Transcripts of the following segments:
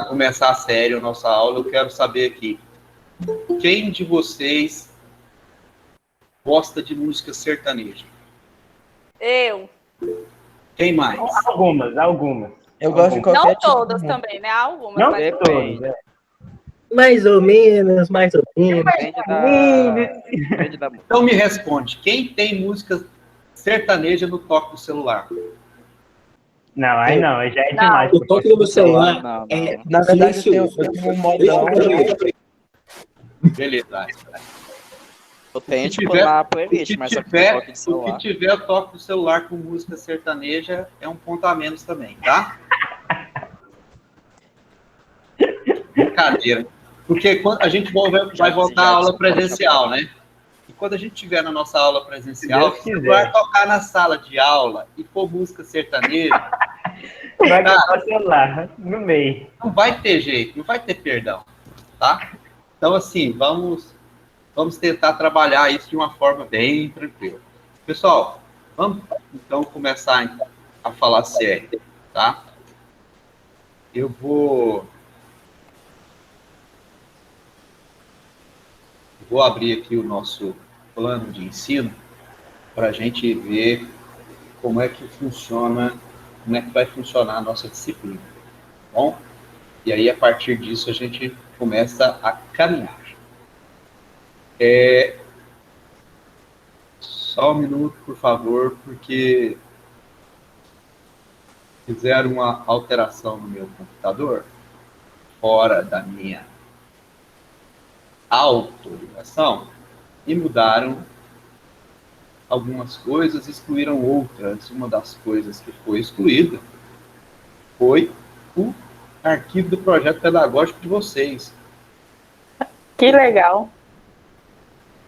começar a sério a nossa aula, eu quero saber aqui, quem de vocês gosta de música sertaneja? Eu. Quem mais? Algumas. Eu gosto de qualquer Não tipo todas de também, né? Algumas. Não mas todas, Mais ou menos, mais ou menos. Depende da música. Então me responde, quem tem música sertaneja no toque do celular? Não, aí não, aí já é Não. demais. O toque do meu celular Não. é Na verdade, eu silencioso. tenho um modão. Beleza. Eu tenho, O que tipo, tiver- lá a playlist, mas só que tem toque de O que celular. tiver o toque do celular com música sertaneja é um ponto a menos também, tá? Brincadeira. Porque quando a gente vai voltar à aula presencial, né? E quando a gente estiver na nossa aula presencial, Se se Deus você vai quiser. tocar na sala de aula e for música sertaneja, Vai botar o celular no meio. não vai ter jeito, não vai ter perdão, tá? Então, assim, vamos tentar trabalhar isso de uma forma bem tranquila. Pessoal, vamos então começar a falar sério, tá? Eu vou abrir aqui o nosso plano de ensino para a gente ver como é que funciona, como é que vai funcionar a nossa disciplina, tá bom? E aí, a partir disso, a gente começa a caminhar. Só um minuto, por favor, porque fizeram uma alteração no meu computador, fora da minha autorização, e mudaram algumas coisas, excluíram outras. Uma das coisas que foi excluída foi o arquivo do projeto pedagógico de vocês, Que legal.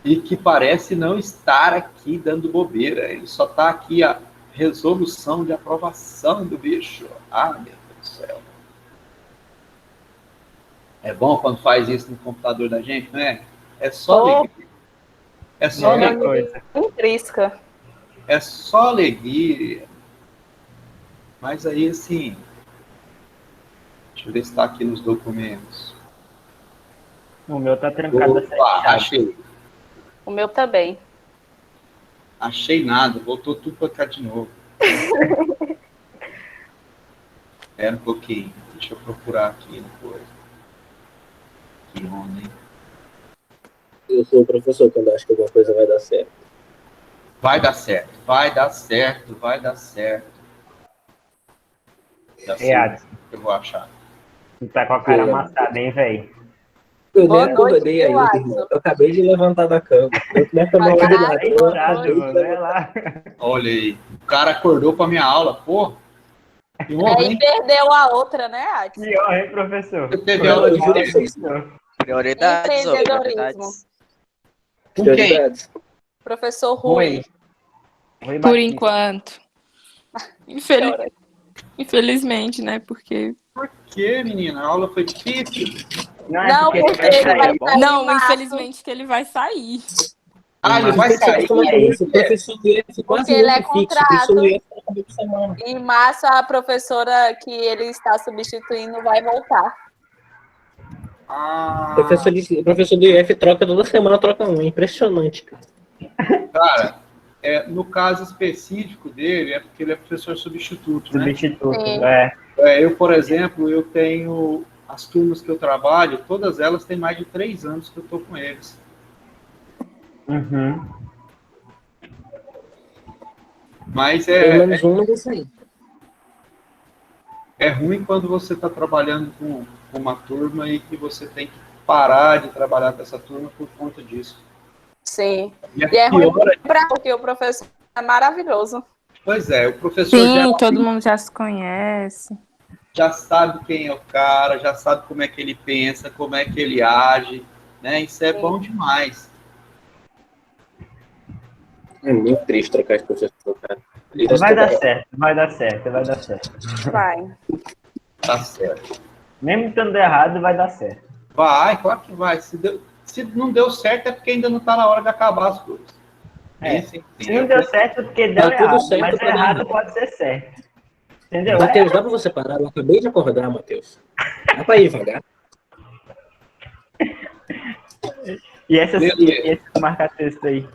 e que parece não estar aqui dando bobeira. Ele só está aqui a resolução de aprovação do bicho. Ah, meu Deus do céu. É bom quando faz isso no computador da gente, não é? É só alegria. É só Qualquer alegria. coisa. Intrisca. É só alegria. Mas aí, assim... Deixa eu ver se está aqui nos documentos. O meu tá trancado a 7 Opa, chaves. achei. O meu também. Achei nada. Voltou tudo para cá de novo. Espera um pouquinho. Deixa eu procurar aqui depois. Que onda, hein? Eu sou o professor quando acho que alguma coisa vai dar certo. Vai dar certo. Vai dar certo. Vai dar certo. Já sei o Adson, que eu vou achar. tu tá com a cara amassada, hein, velho? Eu Boa nem noite, acordei ainda, Watson. irmão. Eu acabei de levantar da cama. Eu começo a tomar de lado. Tá estourado, mano, vai lá. Olha aí. O cara acordou para minha aula. Pô. Que honra, Aí hein? perdeu a outra, né, Adson? Pior, hein, professor? Você teve aula de Eu juro quê? pra vocês. Prioridades, ô, Empreendedorismo. prioridades. Com quem? Prioridades. Professor Rui. Rui Por Batista. enquanto. Infelizmente, né? Porque. Por que, menina? A aula foi difícil. Não, é porque vai ele sair. vai sair em Não, março, infelizmente que ele vai sair. Ah, ele vai sair. O professor do IF quase Porque ele é nunca fixo. O contrato. professor do IF tá toda semana. Em março, a professora que ele está substituindo vai voltar. Ah, O professor do IF troca toda semana, troca um. É impressionante. cara, no caso específico dele, é porque ele é professor substituto, né? Substituto, Sim. Eu, por exemplo, eu tenho as turmas que eu trabalho, todas elas têm mais de 3 anos que eu estou com eles. Uhum. Mas Pelo menos um, mas isso aí. é ruim quando você está trabalhando com uma turma e que você tem que parar de trabalhar com essa turma por conta disso. Sim. E E é ruim pior, porque o professor é maravilhoso. pois é, o professor Sim, todo mundo já se conhece. já sabe quem é o cara, já sabe como é que ele pensa, como é que ele age, né? Isso é bom demais. É muito triste trocar esse professor, cara. Vai dar certo, vai dar certo, vai dar certo. Vai. Tá certo. Mesmo estando errado, vai dar certo. Vai, claro que vai. Se não deu certo é porque ainda não está na hora de acabar as coisas. Se não deu certo, é porque deu Tá tudo errado, certo mas pra dar errado errado. pode ser certo. Entendeu? Matheus, dá pra você parar? Eu acabei de acordar, Matheus. Dá pra ir devagar. E esse Beleza. marca-texto aí?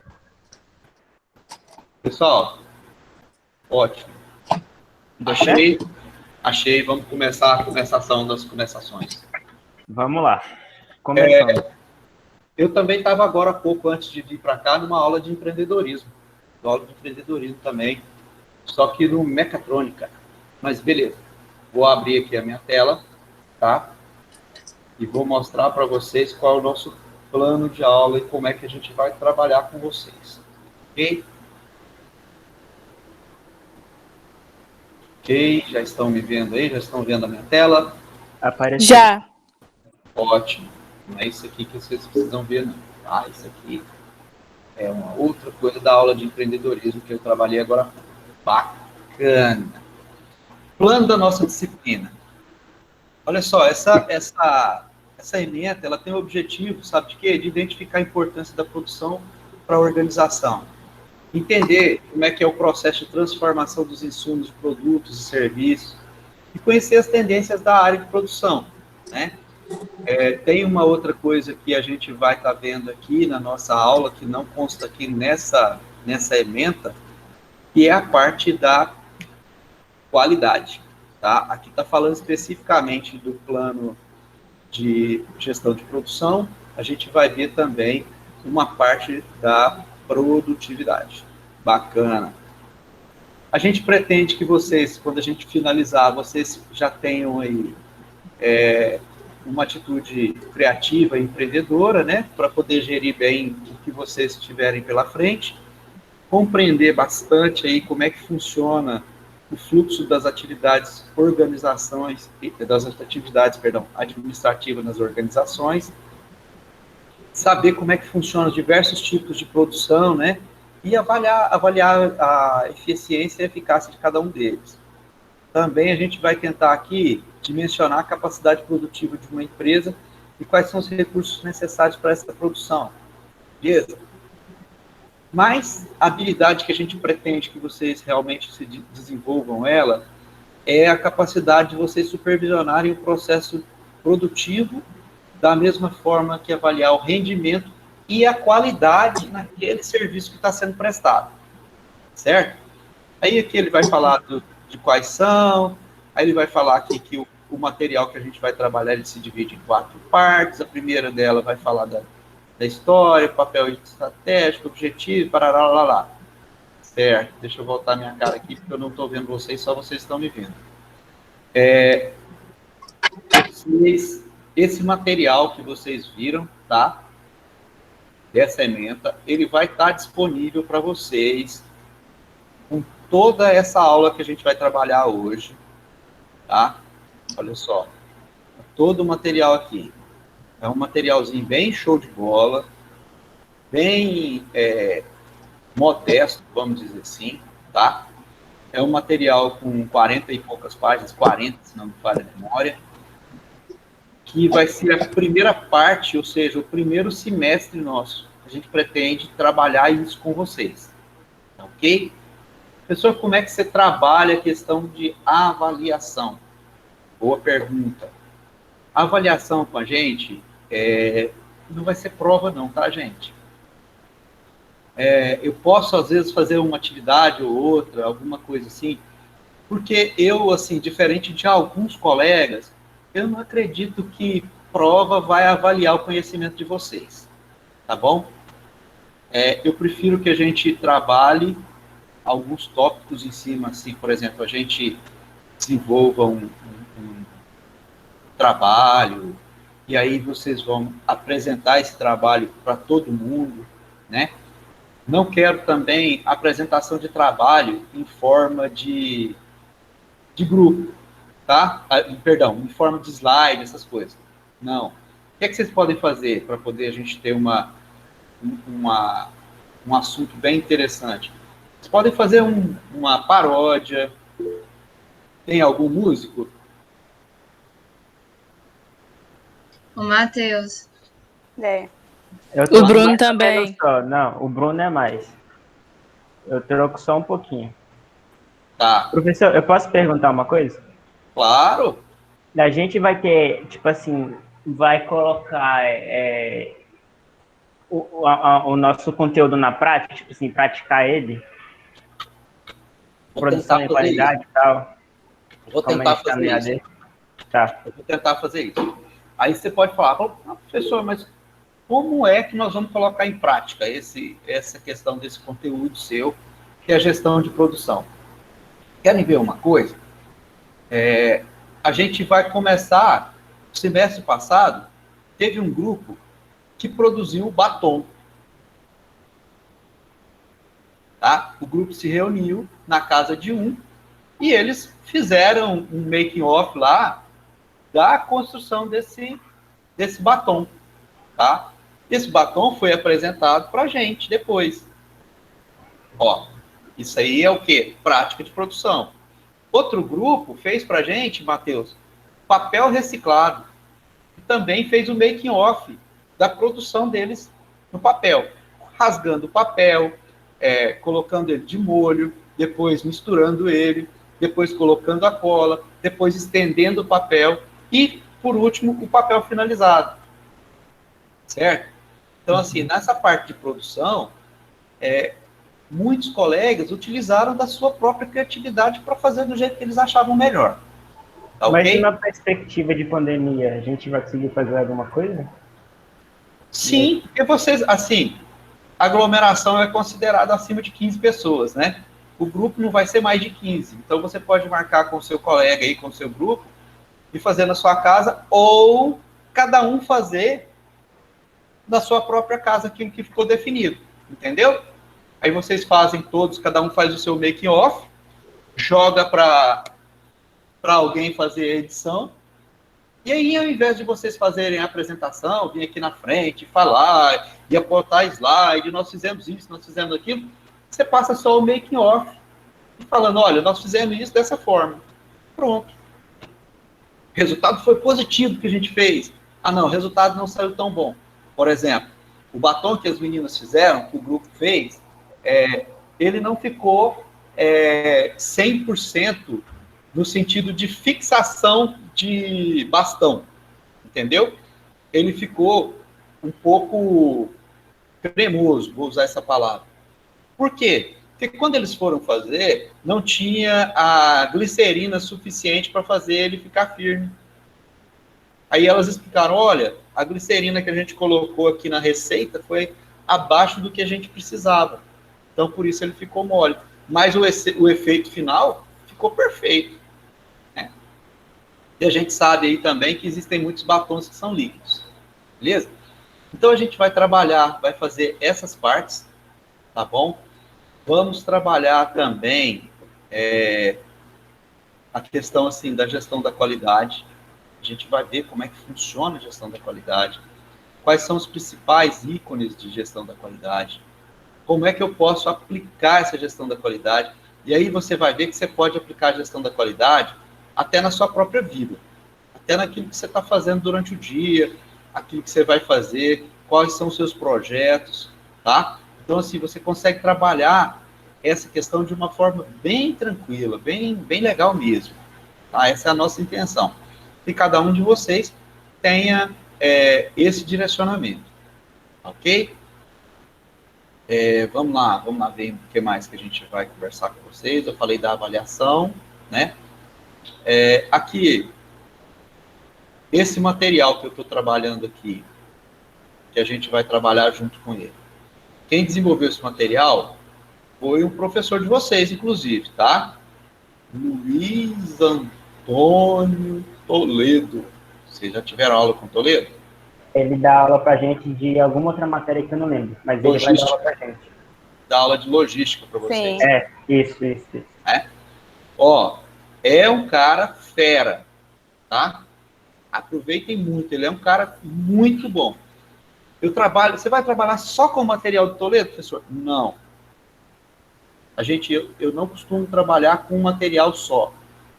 Pessoal, ótimo. Achei. Vamos começar a conversação das conversações. Vamos lá. Começando. Eu também estava agora há pouco, antes de vir para cá, numa aula de empreendedorismo. Aula de empreendedorismo também, só que no Mecatrônica. Mas beleza, vou abrir aqui a minha tela, tá? E vou mostrar para vocês qual é o nosso plano de aula e como é que a gente vai trabalhar com vocês. Ok? Ok, já estão me vendo aí? Já estão vendo a minha tela? Apareceu. Já. Ótimo. Não é isso aqui que vocês precisam ver, não. Ah, isso aqui é uma outra coisa da aula de empreendedorismo que eu trabalhei agora. Bacana. Plano da nossa disciplina. Olha só, essa ementa, ela tem o objetivo, sabe de quê? De identificar a importância da produção para a organização. Entender como é que é o processo de transformação dos insumos, de produtos e serviços, e conhecer as tendências da área de produção, né? Tem uma outra coisa que a gente vai estar vendo aqui na nossa aula, que não consta aqui nessa ementa, que é a parte da qualidade, tá? Aqui está falando especificamente do plano de gestão de produção, a gente vai ver também uma parte da produtividade. Bacana. A gente pretende que vocês, quando a gente finalizar, vocês já tenham aí uma atitude criativa e empreendedora, né, para poder gerir bem o que vocês tiverem pela frente, compreender bastante aí como é que funciona o fluxo das atividades administrativas nas organizações, saber como é que funcionam os diversos tipos de produção, né, e avaliar a eficiência e a eficácia de cada um deles. Também a gente vai tentar aqui dimensionar a capacidade produtiva de uma empresa e quais são os recursos necessários para essa produção. Beleza? Mas a habilidade que a gente pretende que vocês realmente se desenvolvam ela é a capacidade de vocês supervisionarem o processo produtivo da mesma forma que avaliar o rendimento e a qualidade naquele serviço que está sendo prestado. Certo? Aí aqui ele vai falar de quais são, aí ele vai falar aqui que o material que a gente vai trabalhar, ele se divide em 4 partes. A primeira dela vai falar da história, papel estratégico, objetivo, parará, lá, lá. Certo, deixa eu voltar minha cara aqui, porque eu não estou vendo vocês, só vocês estão me vendo. Esse material que vocês viram, tá? Dessa ementa, ele vai estar disponível para vocês com toda essa aula que a gente vai trabalhar hoje, tá? Olha só, todo o material aqui. É um materialzinho bem show de bola, bem modesto, vamos dizer assim, tá? É um material com 40 e poucas páginas, 40, se não me falha a memória, que vai ser a primeira parte, ou seja, o primeiro semestre nosso. A gente pretende trabalhar isso com vocês, ok? Professor, como é que você trabalha a questão de avaliação? Boa pergunta. A avaliação com a gente não vai ser prova não, tá, gente? Eu posso, às vezes, fazer uma atividade ou outra, alguma coisa assim, porque eu, assim, diferente de alguns colegas, eu não acredito que prova vai avaliar o conhecimento de vocês, tá bom? Eu prefiro que a gente trabalhe alguns tópicos em cima, assim, por exemplo, a gente desenvolva um trabalho, e aí vocês vão apresentar esse trabalho para todo mundo, né? Não quero também apresentação de trabalho em forma de grupo, tá? Perdão, em forma de slide, essas coisas. Não. O que é que vocês podem fazer para poder a gente ter um assunto bem interessante? Vocês podem fazer uma paródia. Tem algum músico? O Matheus. O Bruno também. Não, o Bruno é mais. Eu troco só um pouquinho. Tá. Professor, eu posso perguntar uma coisa? Claro. A gente vai ter, tipo assim, vai colocar o nosso conteúdo na prática, tipo assim, praticar ele, Vou produção tentar e fazer isso. qualidade e tal. Vou Como a tentar gente tá no fazer EAD. isso. Tá. Eu vou tentar fazer isso. Aí você pode falar, professor, mas como é que nós vamos colocar em prática essa questão desse conteúdo seu, que é a gestão de produção? Querem ver uma coisa? A gente vai começar, no semestre passado, teve um grupo que produziu batom. Tá? O grupo se reuniu na casa de um e eles fizeram um making-off lá da construção desse batom. Tá? Esse batom foi apresentado para a gente depois. Ó, isso aí é o quê? Prática de produção. Outro grupo fez para a gente, Matheus, papel reciclado. E também fez o making off da produção deles no papel. Rasgando o papel, colocando ele de molho, depois misturando ele, depois colocando a cola, depois estendendo o papel e, por último, o papel finalizado. Certo? Então, assim, nessa parte de produção, muitos colegas utilizaram da sua própria criatividade para fazer do jeito que eles achavam melhor. Tá, mas okay? na perspectiva de pandemia, a gente vai conseguir fazer alguma coisa? Sim, porque vocês, assim, a aglomeração é considerada acima de 15 pessoas, né? O grupo não vai ser mais de 15. Então, você pode marcar com o seu colega aí, com o seu grupo, e fazer na sua casa, ou cada um fazer na sua própria casa aquilo que ficou definido. Entendeu? Aí vocês fazem todos, cada um faz o seu making off, joga para alguém fazer a edição, e aí, ao invés de vocês fazerem a apresentação, vir aqui na frente, falar, e aportar slide, nós fizemos isso, nós fizemos aquilo, você passa só o making off, falando, olha, nós fizemos isso dessa forma. Pronto. O resultado foi positivo que a gente fez. Ah, não, o resultado não saiu tão bom. Por exemplo, o batom que as meninas fizeram, que o grupo fez, ele não ficou 100% no sentido de fixação de bastão, entendeu? Ele ficou um pouco cremoso, vou usar essa palavra. Por quê? Porque quando eles foram fazer, não tinha a glicerina suficiente para fazer ele ficar firme. Aí elas explicaram, olha, a glicerina que a gente colocou aqui na receita foi abaixo do que a gente precisava. Então, por isso ele ficou mole. Mas o efeito final ficou perfeito. Né? E a gente sabe aí também que existem muitos batons que são líquidos. Beleza? Então, a gente vai trabalhar, vai fazer essas partes, tá bom? Vamos trabalhar também a questão assim, da gestão da qualidade. A gente vai ver como é que funciona a gestão da qualidade. Quais são os principais ícones de gestão da qualidade. Como é que eu posso aplicar essa gestão da qualidade? E aí você vai ver que você pode aplicar a gestão da qualidade até na sua própria vida. Até naquilo que você está fazendo durante o dia, aquilo que você vai fazer, quais são os seus projetos, tá? Então, assim, você consegue trabalhar essa questão de uma forma bem tranquila, bem legal mesmo. Tá? Essa é a nossa intenção. Que cada um de vocês tenha esse direcionamento. Ok? Vamos lá ver o que mais que a gente vai conversar com vocês. Eu falei da avaliação, né? Aqui, esse material que eu estou trabalhando aqui, que a gente vai trabalhar junto com ele. Quem desenvolveu esse material foi um professor de vocês, inclusive, tá? Luiz Antônio Toledo. Vocês já tiveram aula com Toledo? Ele dá aula pra gente de alguma outra matéria que eu não lembro, mas logística. Ele vai dar aula pra gente. Dá aula de logística para vocês. Sim. Isso. Ó, é um cara fera, tá? Aproveitem muito, ele é um cara muito bom. Você vai trabalhar só com o material do Toledo, professor? Não. Eu não costumo trabalhar com um material só.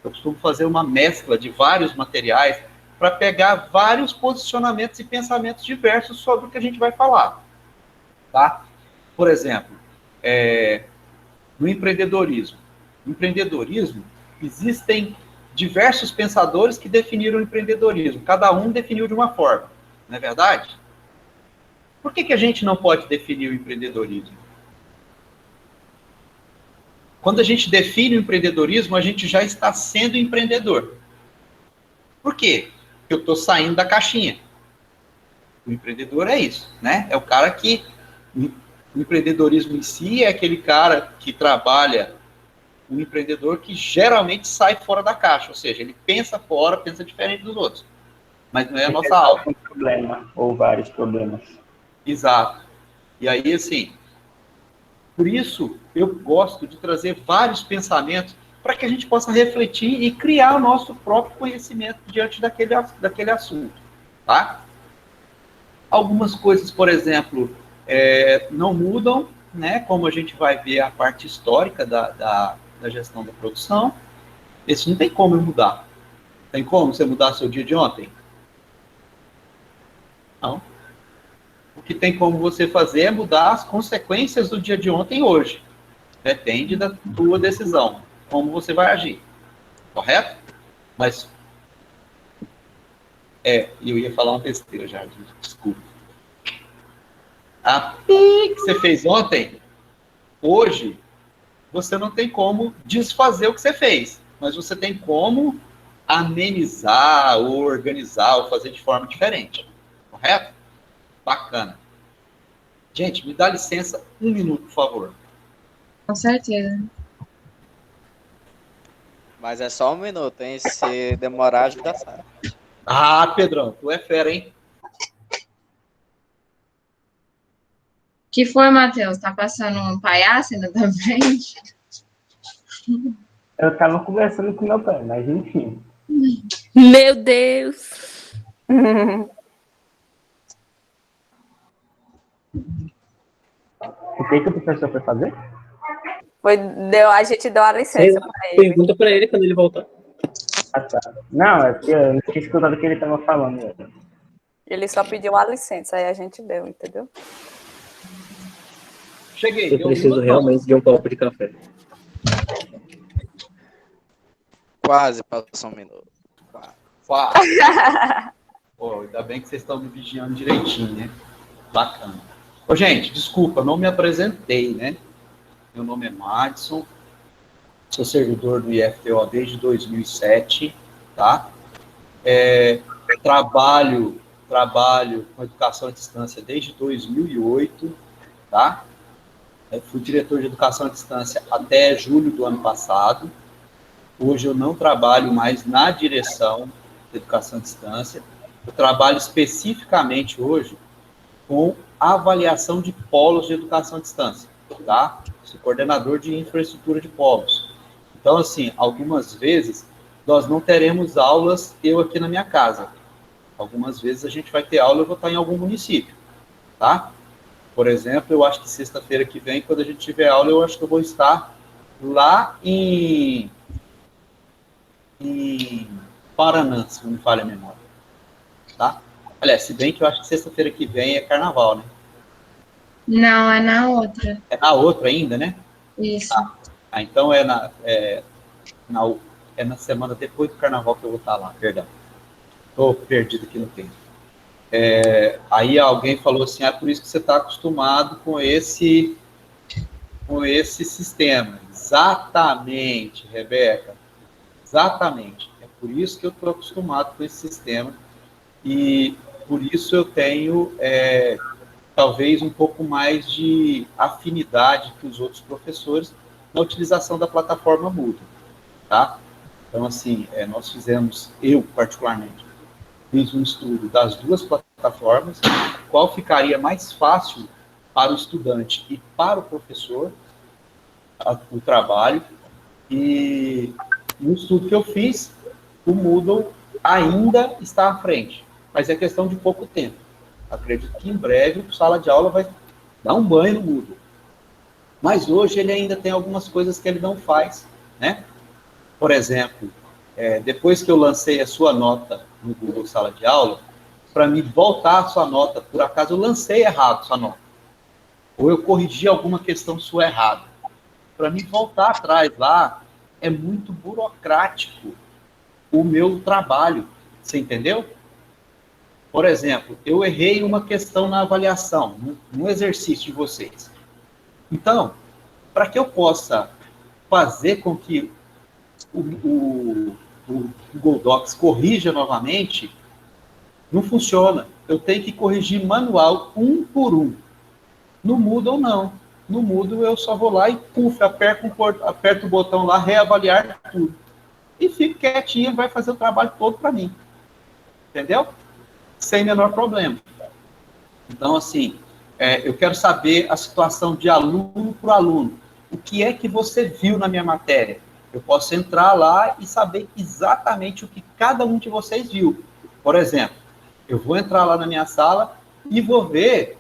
Eu costumo fazer uma mescla de vários materiais para pegar vários posicionamentos e pensamentos diversos sobre o que a gente vai falar. Tá? Por exemplo, no empreendedorismo. No empreendedorismo, existem diversos pensadores que definiram o empreendedorismo. Cada um definiu de uma forma, não é verdade? Por que a gente não pode definir o empreendedorismo? Quando a gente define o empreendedorismo, a gente já está sendo empreendedor. Por quê? Porque eu estou saindo da caixinha. O empreendedor é isso, né? É o cara que... O empreendedorismo em si é aquele cara que trabalha, um empreendedor que geralmente sai fora da caixa, ou seja, ele pensa fora, pensa diferente dos outros. Mas não é a nossa alma. Um problema, ou vários problemas. Exato. E aí, assim, por isso eu gosto de trazer vários pensamentos para que a gente possa refletir e criar o nosso próprio conhecimento diante daquele assunto, tá? Algumas coisas, por exemplo, não mudam, né? Como a gente vai ver a parte histórica da gestão da produção. Isso não tem como mudar. Tem como você mudar seu dia de ontem? Não. O que tem como você fazer é mudar as consequências do dia de ontem hoje. Depende da tua decisão, como você vai agir. Correto? Mas, eu ia falar uma besteira já, desculpa. A que você fez ontem, hoje, você não tem como desfazer o que você fez, mas você tem como amenizar, ou organizar, ou fazer de forma diferente. Correto? Bacana. Gente, me dá licença, 1 minuto, por favor. Com certeza. Mas é só 1 minuto, hein? Se demorar, ajuda a Sara. Ah, Pedrão, tu é fera, hein? Que foi, Matheus? Tá passando um palhaço ainda da frente? Eu tava conversando com meu pai, mas enfim. Meu Deus. O que o professor foi fazer? A gente deu a licença para ele. Pergunta pra ele quando ele voltar. Ah, tá. Não, é porque eu não tinha escutado o que ele tava falando. Ele só pediu a licença, aí a gente deu, entendeu? Cheguei. Eu preciso realmente de um copo de café. Quase passou 1 minuto. Fala. Pô, ainda bem que vocês estão me vigiando direitinho, né? Bacana. Ô, gente, desculpa, não me apresentei, né? Meu nome é Madison, sou servidor do IFTO desde 2007, tá? Trabalho com educação à distância desde 2008, tá? Fui diretor de educação à distância até julho do ano passado. Hoje eu não trabalho mais na direção de educação à distância. Eu trabalho especificamente hoje com avaliação de polos de educação à distância, tá? Sou coordenador de infraestrutura de polos. Então, assim, algumas vezes nós não teremos aulas eu aqui na minha casa. Algumas vezes a gente vai ter aula e eu vou estar em algum município, tá? Por exemplo, eu acho que sexta-feira que vem, quando a gente tiver aula, eu acho que eu vou estar lá em Paraná, se não me falha a memória, tá? Aliás, se bem que eu acho que sexta-feira que vem é carnaval, né? Não, é na outra. É na outra ainda, né? Isso. Então é na semana depois do carnaval que eu vou estar lá, perdão. Estou perdido aqui no tempo. Aí alguém falou assim, por isso que você está acostumado com esse sistema. Exatamente, Rebeca. Exatamente. É por isso que eu estou acostumado com esse sistema e por isso eu tenho talvez um pouco mais de afinidade que os outros professores na utilização da plataforma Moodle, tá? Então, assim, nós fizemos, eu particularmente, fiz um estudo das duas plataformas, qual ficaria mais fácil para o estudante e para o professor o trabalho, e no estudo que eu fiz, o Moodle ainda está à frente, mas é questão de pouco tempo. Acredito que em breve a sala de aula vai dar um banho no Moodle. Mas hoje ele ainda tem algumas coisas que ele não faz, né? Por exemplo, depois que eu lancei a sua nota no Google Sala de Aula, para me voltar a sua nota, por acaso eu lancei errado a sua nota, ou eu corrigi alguma questão sua errada, para me voltar atrás lá, é muito burocrático o meu trabalho. Você entendeu? Por exemplo, eu errei uma questão na avaliação, no exercício de vocês. Então, para que eu possa fazer com que o Google Docs corrija novamente, não funciona. Eu tenho que corrigir manual, um por um. No Moodle, não. No Moodle, eu só vou lá e, aperto o botão lá, reavaliar tudo. E fico quietinho, vai fazer o trabalho todo para mim. Entendeu? Sem menor problema. Então, assim, eu quero saber a situação de aluno por aluno. O que é que você viu na minha matéria? Eu posso entrar lá e saber exatamente o que cada um de vocês viu. Por exemplo, eu vou entrar lá na minha sala e vou ver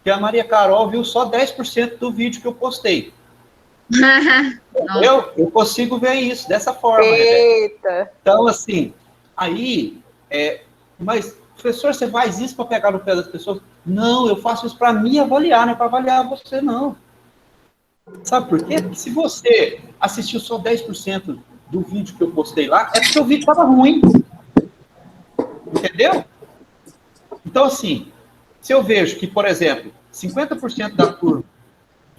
que a Maria Carol viu só 10% do vídeo que eu postei. Eu consigo ver isso dessa forma. Eita! Então, assim, aí, mas, professor, você faz isso para pegar no pé das pessoas? Não, eu faço isso para me avaliar, não é para avaliar você, não. Sabe por quê? Porque se você assistiu só 10% do vídeo que eu postei lá, é porque o vídeo estava ruim. Entendeu? Então, assim, se eu vejo que, por exemplo, 50% da turma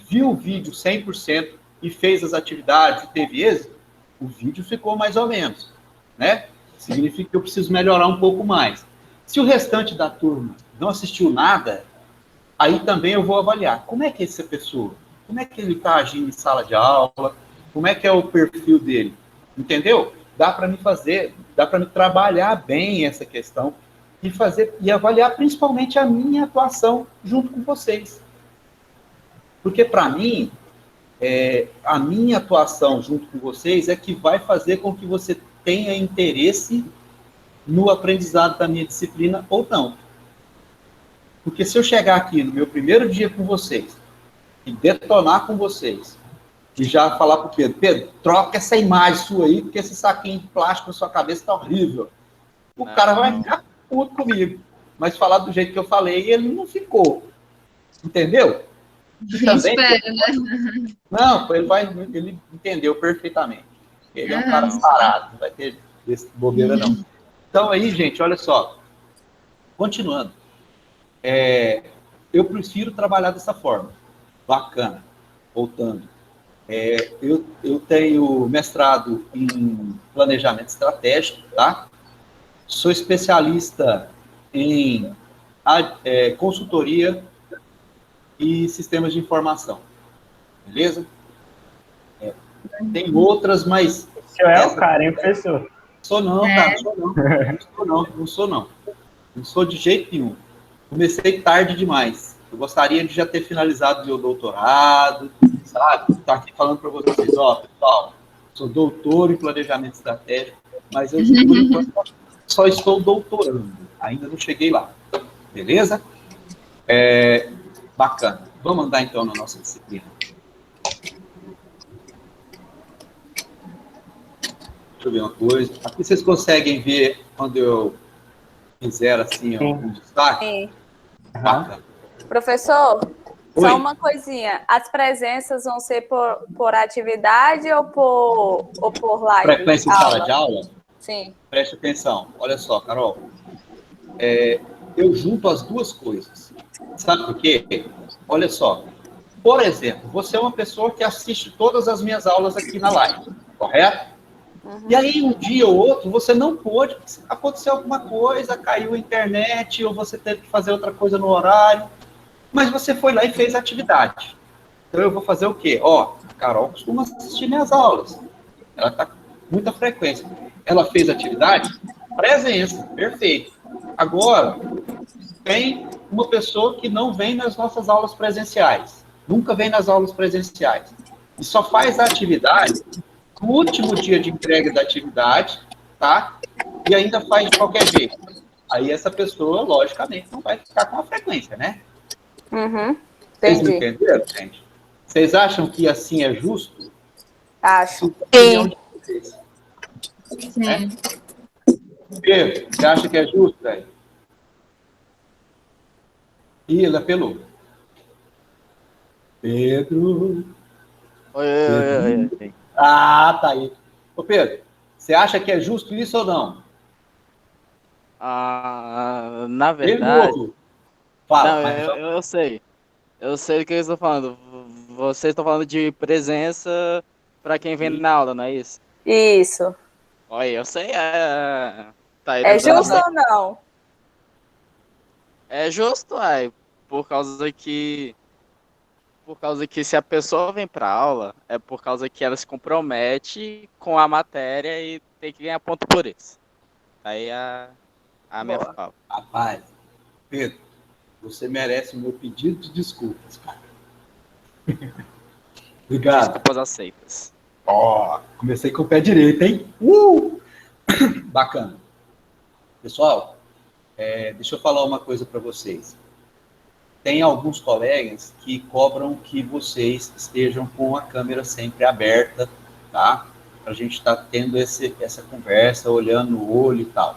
viu o vídeo 100% e fez as atividades e teve êxito, o vídeo ficou mais ou menos, né? Significa que eu preciso melhorar um pouco mais. Se o restante da turma não assistiu nada, aí também eu vou avaliar. Como é que é essa pessoa? Como é que ele está agindo em sala de aula? Como é que é o perfil dele? Entendeu? Dá para me trabalhar bem essa questão e avaliar principalmente a minha atuação junto com vocês. Porque, para mim, a minha atuação junto com vocês é que vai fazer com que você tenha interesse no aprendizado da minha disciplina ou não. Porque se eu chegar aqui no meu primeiro dia com vocês e detonar com vocês e já falar para o Pedro, troca essa imagem sua aí, porque esse saquinho de plástico na sua cabeça está horrível. O cara vai ficar puto comigo. Mas falar do jeito que eu falei, ele não ficou. Entendeu? Também, espero, né? Não, ele entendeu perfeitamente. Ele é um cara parado, não vai ter esse bobeira, não. Então aí, gente, olha só. Continuando. Eu prefiro trabalhar dessa forma. Bacana. Voltando. Eu tenho mestrado em planejamento estratégico, tá? Sou especialista em consultoria e sistemas de informação. Beleza? Tem outras, mas... O senhor é o cara, hein, professor? Sou não, cara. Não sou não. Não sou de jeito nenhum. Comecei tarde demais. Eu gostaria de já ter finalizado meu doutorado, sabe? Estar aqui falando para vocês, pessoal, sou doutor em planejamento estratégico, mas eu, por enquanto, só estou doutorando. Ainda não cheguei lá. Beleza? Bacana. Vamos andar, então, na nossa disciplina. Deixa eu ver uma coisa. Aqui vocês conseguem ver quando eu fizer, assim, um destaque? Sim. Bacana. Professor, Oi. só uma coisinha. As presenças vão ser por atividade ou por live? Frequência em sala de aula? Sim. Preste atenção. Olha só, Carol. Eu junto as duas coisas. Sabe por quê? Olha só. Por exemplo, você é uma pessoa que assiste todas as minhas aulas aqui na live, correto? Uhum. E aí, um dia ou outro, você não pôde, aconteceu alguma coisa, caiu a internet, ou você teve que fazer outra coisa no horário, mas você foi lá e fez a atividade. Então, eu vou fazer o quê? A Carol costuma assistir minhas aulas. Ela está com muita frequência. Ela fez atividade? Presença, perfeito. Agora, tem uma pessoa que não vem nas nossas aulas presenciais. Nunca vem nas aulas presenciais. E só faz a atividade no último dia de entrega da atividade, tá? E ainda faz de qualquer jeito. Aí essa pessoa, logicamente, não vai ficar com a frequência, né? Uhum. Vocês Entendi. entenderam, gente? Vocês acham que assim é justo? Acho. Sim. Sim. Pedro, você acha que é justo, velho? Ih, ele apelou. Pedro. Oi. Ah, tá aí. Ô, Pedro, Você acha que é justo isso ou não? Na verdade. Pergunto. Fala, Não, mas eu sei. Eu sei do que eu estou falando. Vocês estão falando de presença para quem vem na aula, não é isso? Isso. Olha, eu sei. Tá aí É dando justo ou não? É justo, ai, por causa que. Por causa que se a pessoa vem para aula, é por causa que ela se compromete com a matéria e tem que ganhar ponto por isso. Aí a minha Boa. fala. rapaz, Pedro, você merece o meu pedido de desculpas, cara. Obrigado. Desculpas aceitas. Ó, comecei com o pé direito, hein? Bacana. Pessoal, deixa eu falar uma coisa para vocês. Tem alguns colegas que cobram que vocês estejam com a câmera sempre aberta, tá? Para a gente estar tendo essa conversa, olhando no olho e tal.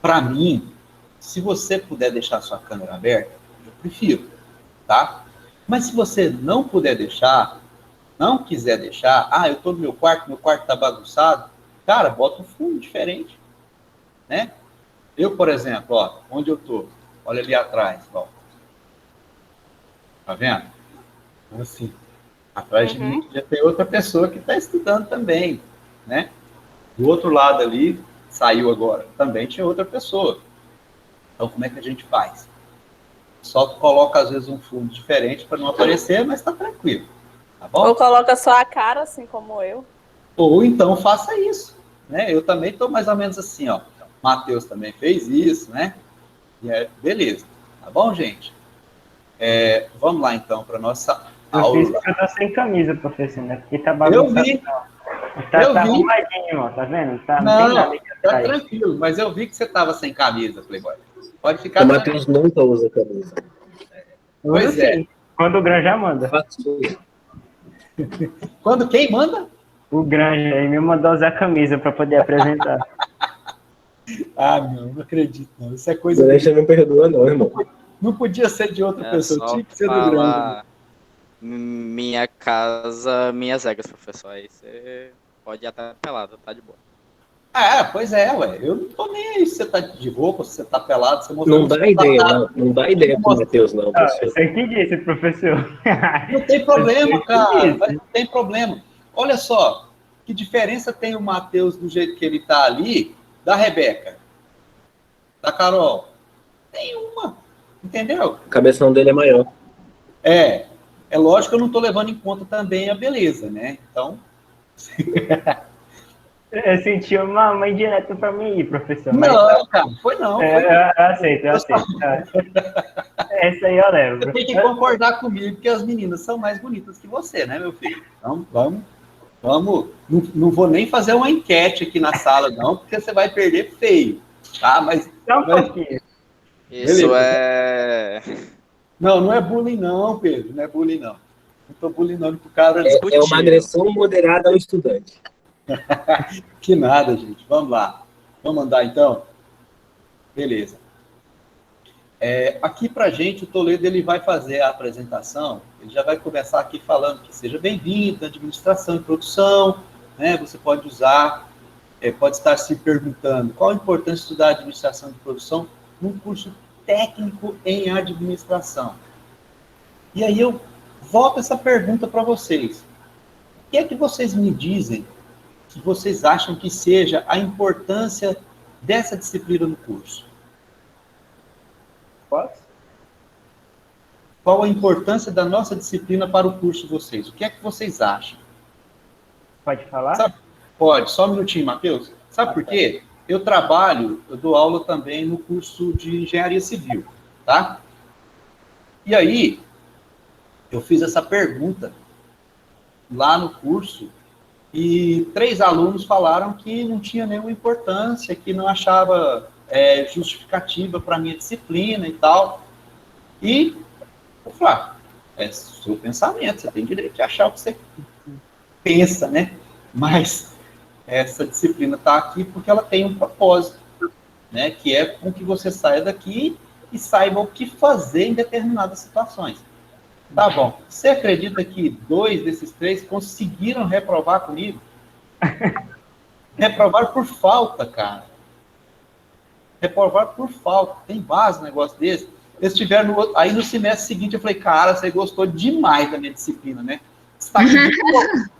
Para mim, se você puder deixar a sua câmera aberta, eu prefiro, tá? Mas se você não puder deixar, não quiser deixar, eu estou no meu quarto está bagunçado, cara, bota um fundo diferente, né? Eu, por exemplo, ó, onde eu estou, olha ali atrás, ó. Tá vendo? Assim, atrás de mim já tem outra pessoa que está estudando também, né? Do outro lado ali, saiu agora, também tinha outra pessoa. Então, como é que a gente faz? Só coloca, às vezes, um fundo diferente para não aparecer, mas está tranquilo, tá bom? Ou coloca só a cara, assim como eu. Ou então faça isso, né? Eu também estou mais ou menos assim, ó. Matheus também fez isso, né? E beleza, tá bom, gente? Vamos lá, então, para nossa aula. Eu tô sem camisa, professor, né? Porque tá bagunçado. Eu vi. Tá vi. arrumadinho, ó, tá vendo? Tá, Não, tem nada aqui tá atrás. tranquilo, mas eu vi que você estava sem camisa, Playboy. Pode ficar O tranquilo. Matheus nunca usa camisa. Pois Usa é. sim, quando o Granja manda. Quando quem manda? O Granja aí me mandou usar a camisa pra poder apresentar. Não acredito, não. Isso é coisa O Granja não perdoa, não, irmão. Não podia ser de outra pessoa, Só tinha que ser do grande. falar minha casa, minhas regras, professor. Aí você pode ir até pelado, tá de boa. Pois é, ué. Eu não tô nem aí se você tá de roupa, se você tá pelado, você mostrou. Não dá ideia, não. Não dá ideia pro Matheus, não, professor. Você que disse, professor. Não tem problema, cara. Mas não tem problema. Olha só, que diferença tem o Matheus do jeito que ele tá ali, da Rebeca, da Carol? Nenhuma. Entendeu? O cabeção dele é maior. É lógico que eu não tô levando em conta também a beleza, né? Então. Eu senti uma indireta pra mim aí, professor. Não, cara, foi não. Eu aceito. Essa aí eu levo. Você tem que concordar comigo que as meninas são mais bonitas que você, né, meu filho? Então, vamos. Não vou nem fazer uma enquete aqui na sala, não, porque você vai perder feio, tá? Mas. Só um pouquinho. Isso Beleza. Não é bullying, não, Pedro. Não é bullying, não. Não tô bullyingando pro cara. É uma agressão moderada ao estudante. Que nada, gente. Vamos lá. Vamos andar, então? Beleza. Aqui pra gente, o Toledo ele vai fazer a apresentação. Ele já vai começar aqui falando que seja bem-vindo, administração e produção, né? Você pode usar, pode estar se perguntando qual a importância de estudar administração e produção num curso técnico em administração. E aí eu volto essa pergunta para vocês. O que é que vocês me dizem que vocês acham que seja a importância dessa disciplina no curso? Qual a importância da nossa disciplina para o curso de vocês? O que é que vocês acham? Pode falar? Pode, só um minutinho, Matheus. Sabe por quê? Eu dou aula também no curso de Engenharia Civil, tá? E aí, eu fiz essa pergunta lá no curso e 3 alunos falaram que não tinha nenhuma importância, que não achava justificativa para a minha disciplina e tal. E eu falei, é seu pensamento, você tem direito de achar o que você pensa, né? Mas essa disciplina está aqui porque ela tem um propósito, né? Que é com que você saia daqui e saiba o que fazer em determinadas situações. Tá bom. Você acredita que 2 desses 3 conseguiram reprovar comigo? Reprovar por falta, cara. Reprovar por falta. Tem base um negócio desse. Eles tiveram aí no semestre seguinte, eu falei, cara, você gostou demais da minha disciplina, né? Você tá aqui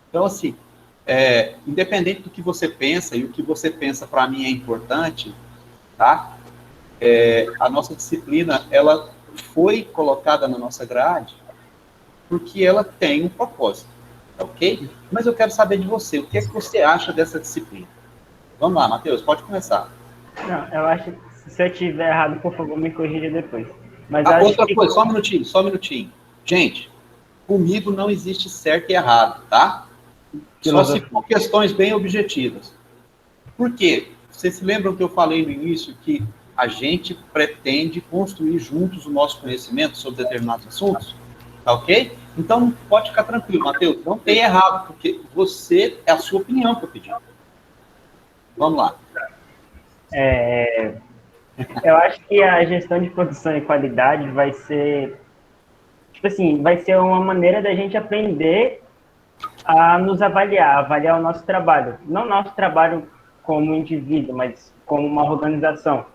Então, assim, independente do que você pensa, e o que você pensa para mim é importante, tá? A nossa disciplina, ela foi colocada na nossa grade porque ela tem um propósito, ok? Mas eu quero saber de você, o que é que você acha dessa disciplina? Vamos lá, Matheus, pode começar. Não, eu acho que se eu estiver errado, por favor, me corrija depois. Mas Outra coisa, só um minutinho. Gente, comigo não existe certo e errado, tá? Só se for questões bem objetivas. Por quê? Vocês se lembram que eu falei no início que a gente pretende construir juntos o nosso conhecimento sobre determinados assuntos? Tá ok? Então, pode ficar tranquilo, Matheus. Não tem errado, porque é a sua opinião que eu pedi. Vamos lá. Eu acho que a gestão de produção e qualidade vai ser, tipo assim, vai ser uma maneira da gente aprender a nos avaliar o nosso trabalho. Não nosso trabalho como indivíduo, mas como uma organização,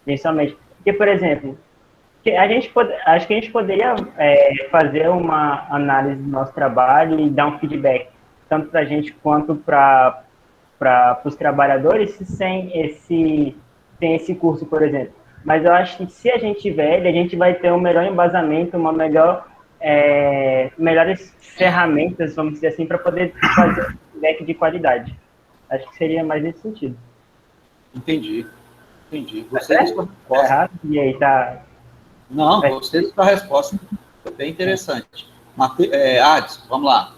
principalmente. Porque, por exemplo, acho que a gente poderia fazer uma análise do nosso trabalho e dar um feedback, tanto para a gente quanto para os trabalhadores, sem esse curso, por exemplo. Mas eu acho que se a gente tiver ele, a gente vai ter um melhor embasamento, melhores ferramentas, vamos dizer assim, para poder fazer um feedback de qualidade. Acho que seria mais nesse sentido. Entendi. Gostei da sua resposta. Errado? E aí, tá... Não, gostei da sua resposta. Foi bem interessante. Adson, vamos lá.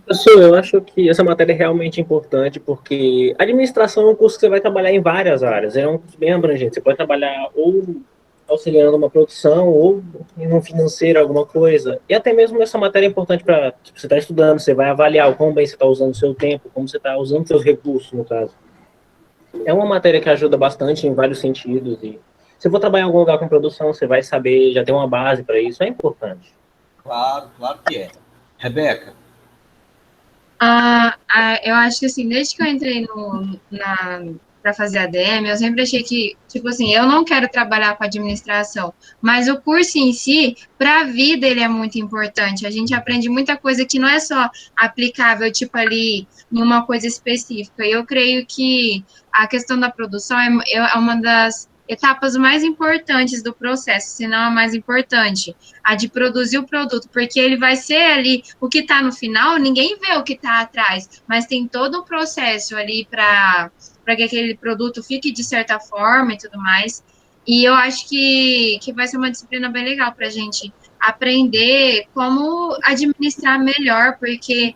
Professor, eu acho que essa matéria é realmente importante, porque administração é um curso que você vai trabalhar em várias áreas, é um curso bem abrangente. Você pode trabalhar ou auxiliando uma produção, ou em um financeiro, alguma coisa. E até mesmo essa matéria é importante para você estar estudando, você vai avaliar o quão bem você está usando o seu tempo, como você está usando seus recursos, no caso. É uma matéria que ajuda bastante em vários sentidos. E se for trabalhar em algum lugar com produção, você vai saber, já tem uma base para isso, é importante. Claro que é. Rebeca? Eu acho que, assim, desde que eu entrei para fazer ADM, eu sempre achei que, tipo assim, eu não quero trabalhar com administração, mas o curso em si, para a vida, ele é muito importante. A gente aprende muita coisa que não é só aplicável, tipo, ali, em uma coisa específica. E eu creio que a questão da produção é uma das etapas mais importantes do processo, se não a mais importante, a de produzir o produto, porque ele vai ser ali, o que está no final, ninguém vê o que está atrás, mas tem todo um processo ali para que aquele produto fique de certa forma e tudo mais. E eu acho que vai ser uma disciplina bem legal para a gente aprender como administrar melhor, porque,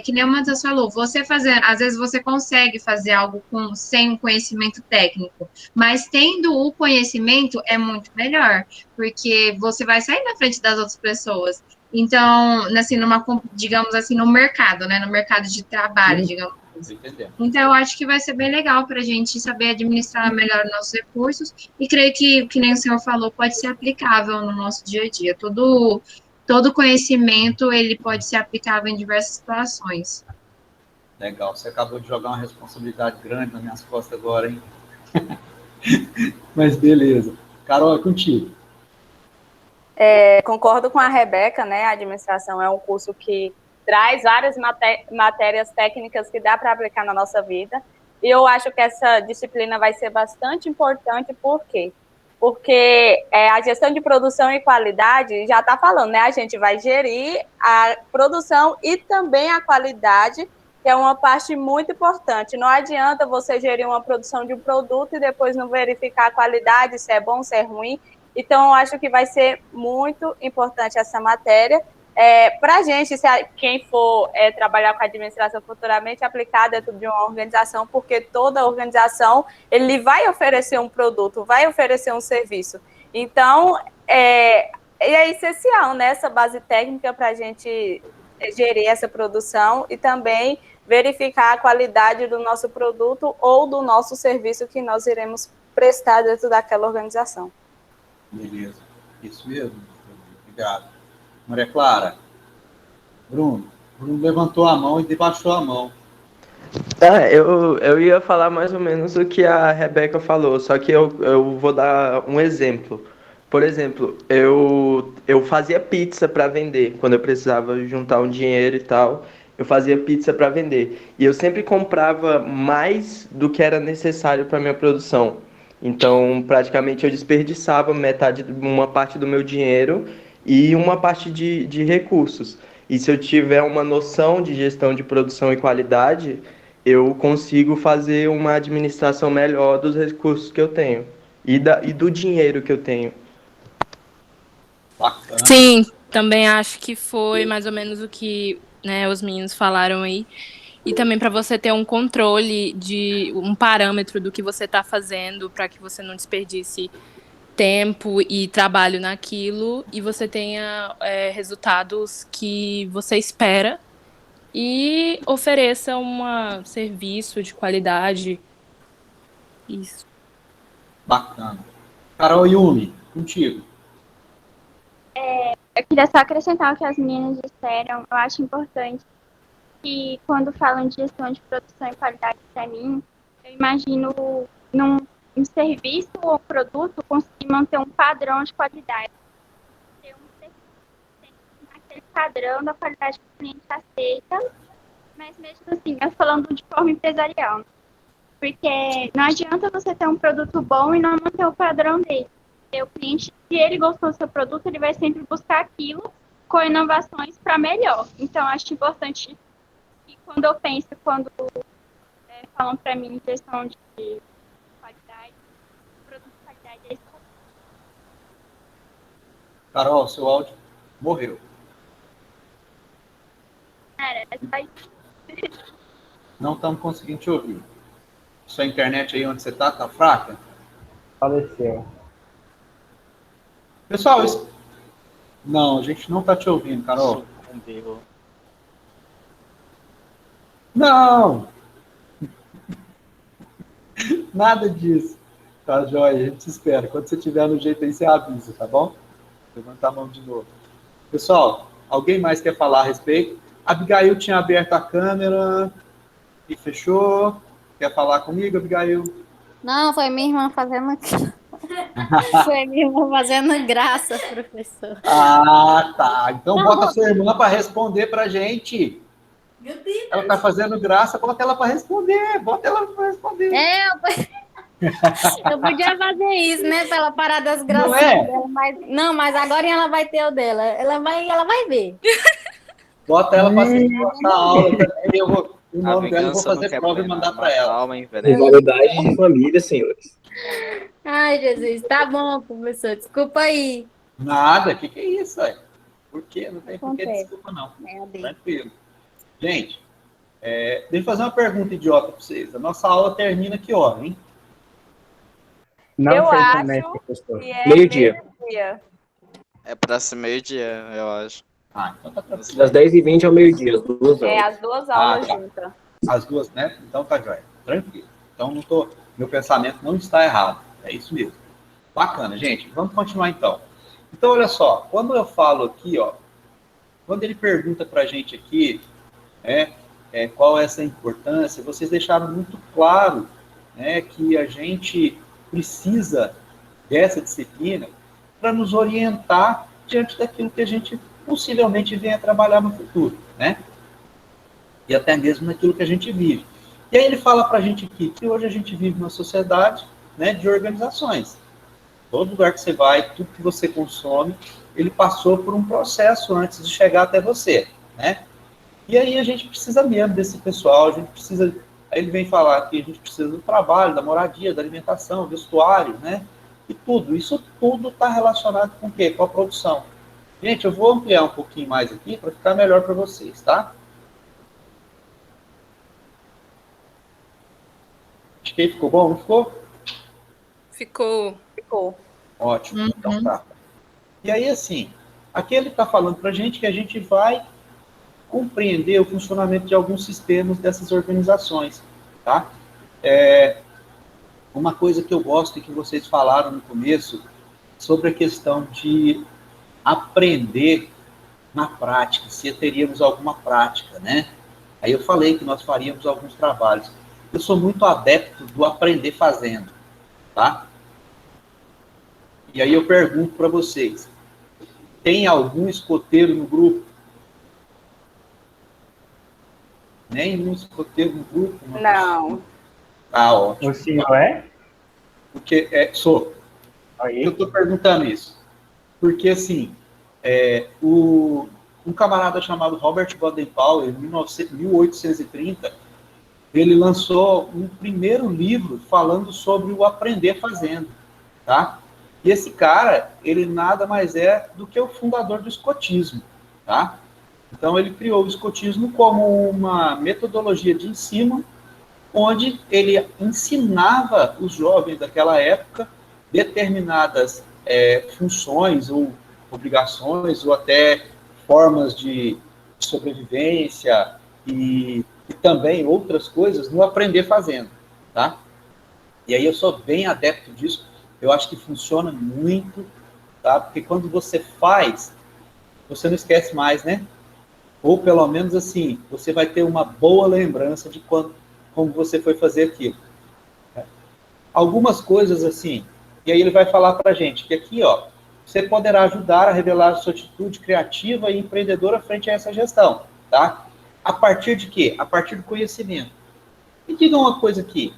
que nem o Matheus falou, às vezes você consegue fazer algo sem um conhecimento técnico, mas tendo o conhecimento é muito melhor, porque você vai sair na frente das outras pessoas. Então, assim, digamos assim, no mercado, né? No mercado de trabalho, digamos assim. Então, eu acho que vai ser bem legal para a gente saber administrar melhor nossos recursos e creio que nem o senhor falou, pode ser aplicável no nosso dia a dia. Todo conhecimento, ele pode ser aplicável em diversas situações. Legal, você acabou de jogar uma responsabilidade grande nas minhas costas agora, hein? Mas beleza. Carol, é contigo. Concordo com a Rebeca, né? A administração é um curso que traz várias matérias técnicas que dá para aplicar na nossa vida. E eu acho que essa disciplina vai ser bastante importante, por quê? Porque a gestão de produção e qualidade já está falando, né? A gente vai gerir a produção e também a qualidade, que é uma parte muito importante. Não adianta você gerir uma produção de um produto e depois não verificar a qualidade, se é bom, se é ruim. Então, eu acho que vai ser muito importante essa matéria. Para a gente, quem for trabalhar com administração futuramente aplicar dentro de uma organização, porque toda organização ele vai oferecer um produto, vai oferecer um serviço. Então, é essencial, né, essa base técnica para a gente gerir essa produção e também verificar a qualidade do nosso produto ou do nosso serviço que nós iremos prestar dentro daquela organização. Beleza. Isso mesmo. Obrigado. Maria Clara. Bruno. Bruno levantou a mão e debaixou a mão. Eu ia falar mais ou menos o que a Rebeca falou, só que eu vou dar um exemplo. Por exemplo, eu fazia pizza para vender, quando eu precisava juntar um dinheiro e tal, eu fazia pizza para vender. E eu sempre comprava mais do que era necessário para minha produção. Então, praticamente eu desperdiçava uma parte do meu dinheiro e uma parte de recursos. E se eu tiver uma noção de gestão de produção e qualidade, eu consigo fazer uma administração melhor dos recursos que eu tenho e do dinheiro que eu tenho. Bacana. Sim, também acho que foi mais ou menos o que, né, os meninos falaram aí. E também para você ter um controle de um parâmetro do que você está fazendo para que você não desperdice tempo e trabalho naquilo e você tenha resultados que você espera e ofereça um serviço de qualidade. Isso. Bacana. Carol Yumi, contigo. Eu queria só acrescentar o que as meninas disseram. Eu acho importante que, quando falam de gestão de produção e qualidade para mim, eu imagino num serviço ou produto conseguir manter um padrão de qualidade. Ter um serviço naquele padrão da qualidade que o cliente aceita, mas mesmo assim, eu falando de forma empresarial. Porque não adianta você ter um produto bom e não manter o padrão dele. O cliente, se ele gostou do seu produto, ele vai sempre buscar aquilo com inovações para melhor. Então, acho importante que quando falam para mim em questão de qualidade, produto de qualidade é isso. Carol, seu áudio morreu. Cara, é só isso. Não estamos conseguindo te ouvir. Sua internet aí onde você está fraca? Faleceu. Pessoal, não, a gente não está te ouvindo, Carol. Não! Nada disso. Tá, joia? A gente espera. Quando você tiver no jeito aí, você avisa, tá bom? Levanta a mão de novo. Pessoal, alguém mais quer falar a respeito? A Abigail tinha aberto a câmera e fechou. Quer falar comigo, Abigail? Não, foi minha irmã fazendo. Foi minha irmã fazendo graça, professor. Ah, tá. Então bota a sua irmã para responder pra gente. Meu Deus. Ela tá fazendo graça, bota ela para responder. Bota ela para responder. Eu podia fazer isso, né? Pra ela parar das graças dela. Mas agora ela vai ter o dela. Ela vai ver. Bota ela para assistir nossa aula também. O nome dela eu vou fazer prova e mandar para ela. Rivalidade de família, senhores. Ai, Jesus. Tá bom, professor. Desculpa aí. Nada, que é isso, aí? Por quê? Não tem por que desculpa, não. Tranquilo. Gente, deixa eu fazer uma pergunta idiota para vocês. A nossa aula termina que hora, hein? Não Eu sei acho também, professor. que é Meio-dia. É pra ser meio-dia, eu acho. Ah, então tá tranquilo. Das 10h20 ao meio-dia, as 2 horas. as duas aulas tá. juntas. As duas, né? Então tá jóia. Tranquilo. Então meu pensamento não está errado. É isso mesmo. Bacana, gente. Vamos continuar então. Então, olha só. Quando eu falo aqui, ó, quando ele pergunta pra gente aqui, qual é essa importância, vocês deixaram muito claro, né, que a gente precisa dessa disciplina para nos orientar diante daquilo que a gente possivelmente venha trabalhar no futuro, né? E até mesmo naquilo que a gente vive. E aí ele fala para a gente aqui que hoje a gente vive numa sociedade, né, de organizações. Todo lugar que você vai, tudo que você consome, ele passou por um processo antes de chegar até você, né? E aí a gente precisa mesmo desse pessoal, a gente precisa... Aí ele vem falar que a gente precisa do trabalho, da moradia, da alimentação, vestuário, né? E tudo, isso tudo está relacionado com o quê? Com a produção. Gente, eu vou ampliar um pouquinho mais aqui para ficar melhor para vocês, tá? Acho que aí ficou bom, não ficou? Ficou. Ótimo, então tá. E aí, assim, aqui ele está falando para a gente que a gente vai compreender o funcionamento de alguns sistemas dessas organizações, tá? Uma coisa que eu gosto e que vocês falaram no começo sobre a questão de aprender na prática, se teríamos alguma prática, né? Aí eu falei que nós faríamos alguns trabalhos. Eu sou muito adepto do aprender fazendo, tá? E aí eu pergunto para vocês, tem algum escoteiro no grupo? Nenhum escoteiro no grupo? Não. Ah, ótimo. O senhor é? Porque, sou. Aí. Eu estou perguntando isso. Porque, assim, um camarada chamado Robert Baden-Powell, em 1830, ele lançou um primeiro livro falando sobre o aprender fazendo, tá? E esse cara, ele nada mais é do que o fundador do escotismo, tá? Então, ele criou o escotismo como uma metodologia de ensino, onde ele ensinava os jovens daquela época determinadas funções ou obrigações, ou até formas de sobrevivência e também outras coisas no aprender fazendo, tá? E aí eu sou bem adepto disso, eu acho que funciona muito, tá? Porque quando você faz, você não esquece mais, né? Ou pelo menos assim, você vai ter uma boa lembrança de como você foi fazer aquilo. Algumas coisas assim, e aí ele vai falar pra gente que aqui, ó, você poderá ajudar a revelar sua atitude criativa e empreendedora frente a essa gestão, tá? A partir de quê? A partir do conhecimento. Me diga uma coisa aqui,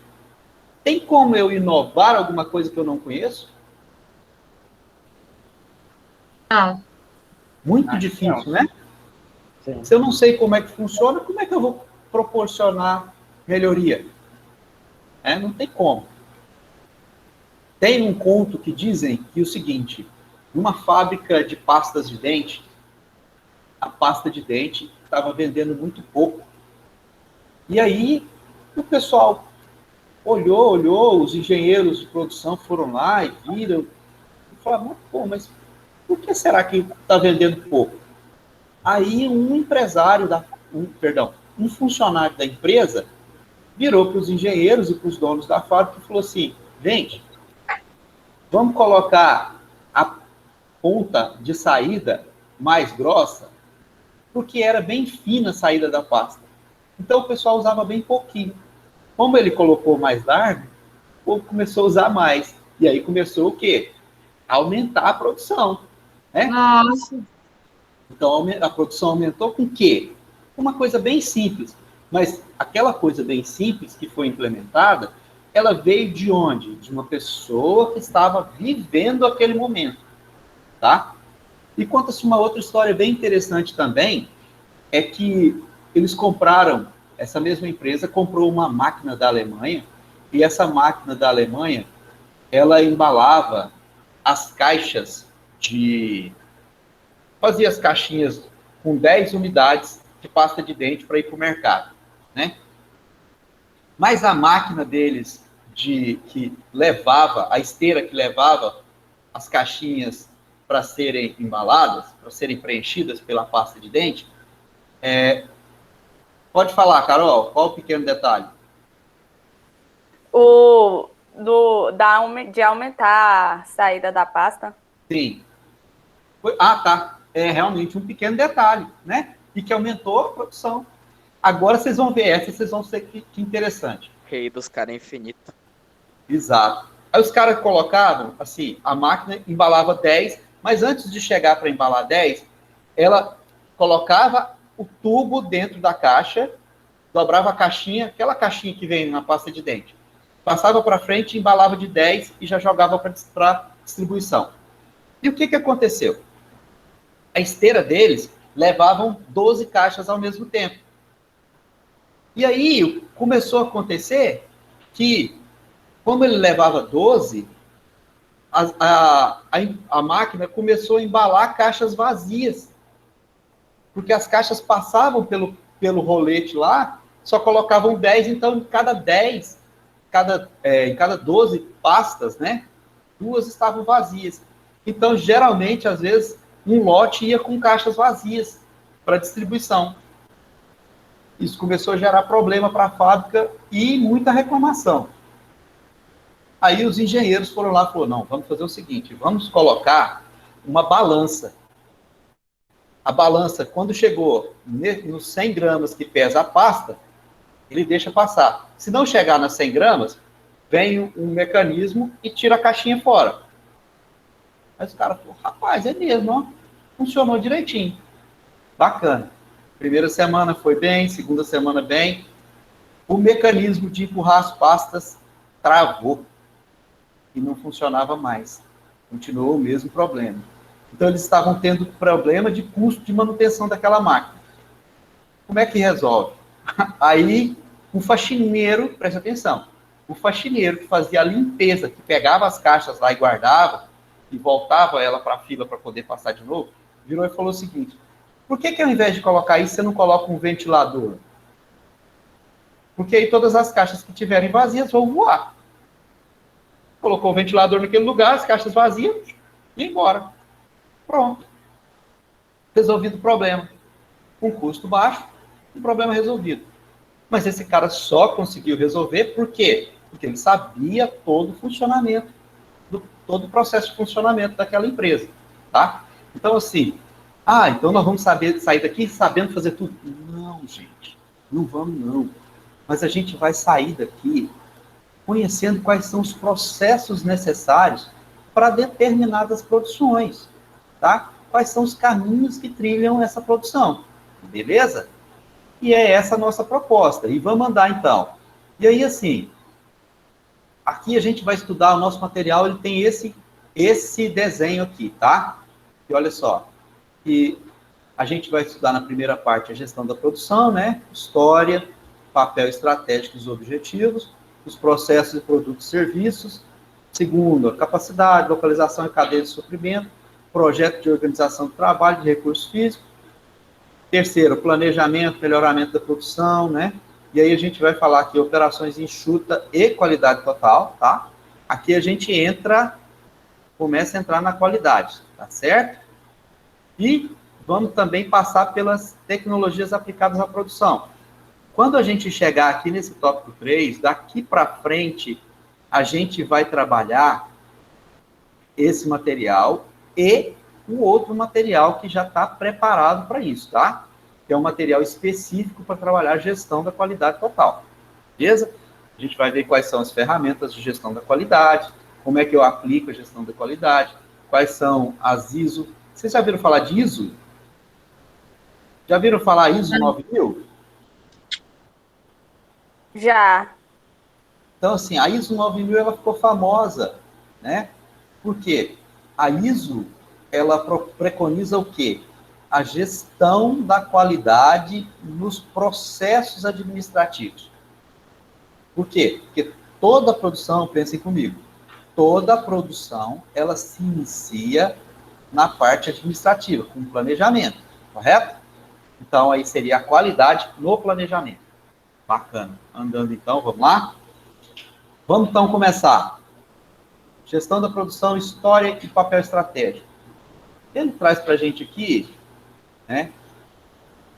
tem como eu inovar alguma coisa que eu não conheço? Não. Muito difícil, não. né? Sim. Se eu não sei como é que funciona, como é que eu vou proporcionar melhoria? Não tem como. Tem um conto que dizem que o seguinte, numa fábrica de pastas de dente, a pasta de dente estava vendendo muito pouco. E aí o pessoal olhou, os engenheiros de produção foram lá e viram, e falaram, pô, mas por que será que está vendendo pouco? Aí um funcionário da empresa virou para os engenheiros e para os donos da fábrica e falou assim, gente, vamos colocar a ponta de saída mais grossa, porque era bem fina a saída da pasta. Então o pessoal usava bem pouquinho. Como ele colocou mais largo, o povo começou a usar mais. E aí começou o quê? A aumentar a produção. Né? Nossa. Então a produção aumentou com o quê? Uma coisa bem simples. Mas aquela coisa bem simples que foi implementada, ela veio de onde? De uma pessoa que estava vivendo aquele momento. Tá? E conta-se uma outra história bem interessante também, é que eles compraram, essa mesma empresa comprou uma máquina da Alemanha, e essa máquina da Alemanha, ela embalava as caixas fazia as caixinhas com 10 unidades de pasta de dente para ir para o mercado, né? Mas a máquina deles, que levava, a esteira que levava as caixinhas para serem embaladas, para serem preenchidas pela pasta de dente, pode falar, Carol, qual o pequeno detalhe? De aumentar a saída da pasta. Sim. Tá. É realmente um pequeno detalhe, né? E que aumentou a produção. Agora vocês vão ver vocês vão ver que interessante. Rei dos caras infinito. Exato. Aí os caras colocavam, assim, a máquina embalava 10, mas antes de chegar para embalar 10, ela colocava o tubo dentro da caixa, dobrava a caixinha, aquela caixinha que vem na pasta de dente, passava para frente, embalava de 10 e já jogava para distribuição. E o que aconteceu? A esteira deles levavam 12 caixas ao mesmo tempo. E aí começou a acontecer que, como ele levava 12, a máquina começou a embalar caixas vazias. Porque as caixas passavam pelo rolete lá, só colocavam 10, então em cada 10, em cada 12 pastas, né, 2 estavam vazias. Então, geralmente, às vezes, um lote ia com caixas vazias para distribuição. Isso começou a gerar problema para a fábrica e muita reclamação. Aí os engenheiros foram lá e falaram, não, vamos fazer o seguinte, vamos colocar uma balança. A balança, quando chegou nos 100 gramas que pesa a pasta, ele deixa passar. Se não chegar nas 100 gramas, vem um mecanismo e tira a caixinha fora. Aí os caras falaram, rapaz, é mesmo, ó. Funcionou direitinho. Bacana. Primeira semana foi bem, segunda semana bem. O mecanismo de empurrar as pastas travou e não funcionava mais. Continuou o mesmo problema. Então, eles estavam tendo problema de custo de manutenção daquela máquina. Como é que resolve? Aí, um faxineiro, preste atenção, o faxineiro que fazia a limpeza, que pegava as caixas lá e guardava, e voltava ela para a fila para poder passar de novo, virou e falou o seguinte, por que ao invés de colocar isso, você não coloca um ventilador? Porque aí todas as caixas que tiverem vazias vão voar. Colocou o ventilador naquele lugar, as caixas vazias, e embora. Pronto. Resolvido o problema. Com custo baixo, um problema resolvido. Mas esse cara só conseguiu resolver por quê? Porque ele sabia todo o funcionamento, todo o processo de funcionamento daquela empresa. Tá? Então, assim, então nós vamos sair daqui sabendo fazer tudo. Não, gente, não vamos não. Mas a gente vai sair daqui conhecendo quais são os processos necessários para determinadas produções, tá? Quais são os caminhos que trilham essa produção, beleza? E é essa a nossa proposta. E vamos andar, então. E aí, assim, aqui a gente vai estudar o nosso material, ele tem esse desenho aqui, tá? E olha só, que a gente vai estudar na primeira parte a gestão da produção, né? História, papel estratégico e os objetivos, os processos de produtos e serviços. Segundo, a capacidade, localização e cadeia de suprimento, projeto de organização do trabalho, de recursos físicos. Terceiro, planejamento, melhoramento da produção, né? E aí a gente vai falar aqui operações enxuta e qualidade total, tá? Aqui a gente começa a entrar na qualidade, tá certo? E vamos também passar pelas tecnologias aplicadas à produção. Quando a gente chegar aqui nesse tópico 3, daqui para frente, a gente vai trabalhar esse material e o outro material que já está preparado para isso, tá? Que é um material específico para trabalhar a gestão da qualidade total, beleza? A gente vai ver quais são as ferramentas de gestão da qualidade, como é que eu aplico a gestão da qualidade, quais são as ISO. Vocês já viram falar de ISO? Já viram falar ISO 9000? Já. Então, assim, a ISO 9000, ela ficou famosa, né? Por quê? A ISO, ela preconiza o quê? A gestão da qualidade nos processos administrativos. Por quê? Porque toda produção, pensem comigo, toda produção, ela se inicia na parte administrativa, com planejamento, correto? Então, aí seria a qualidade no planejamento. Bacana. Andando então, vamos lá? Vamos então começar. Gestão da produção, história e papel estratégico. Ele traz para a gente aqui, né,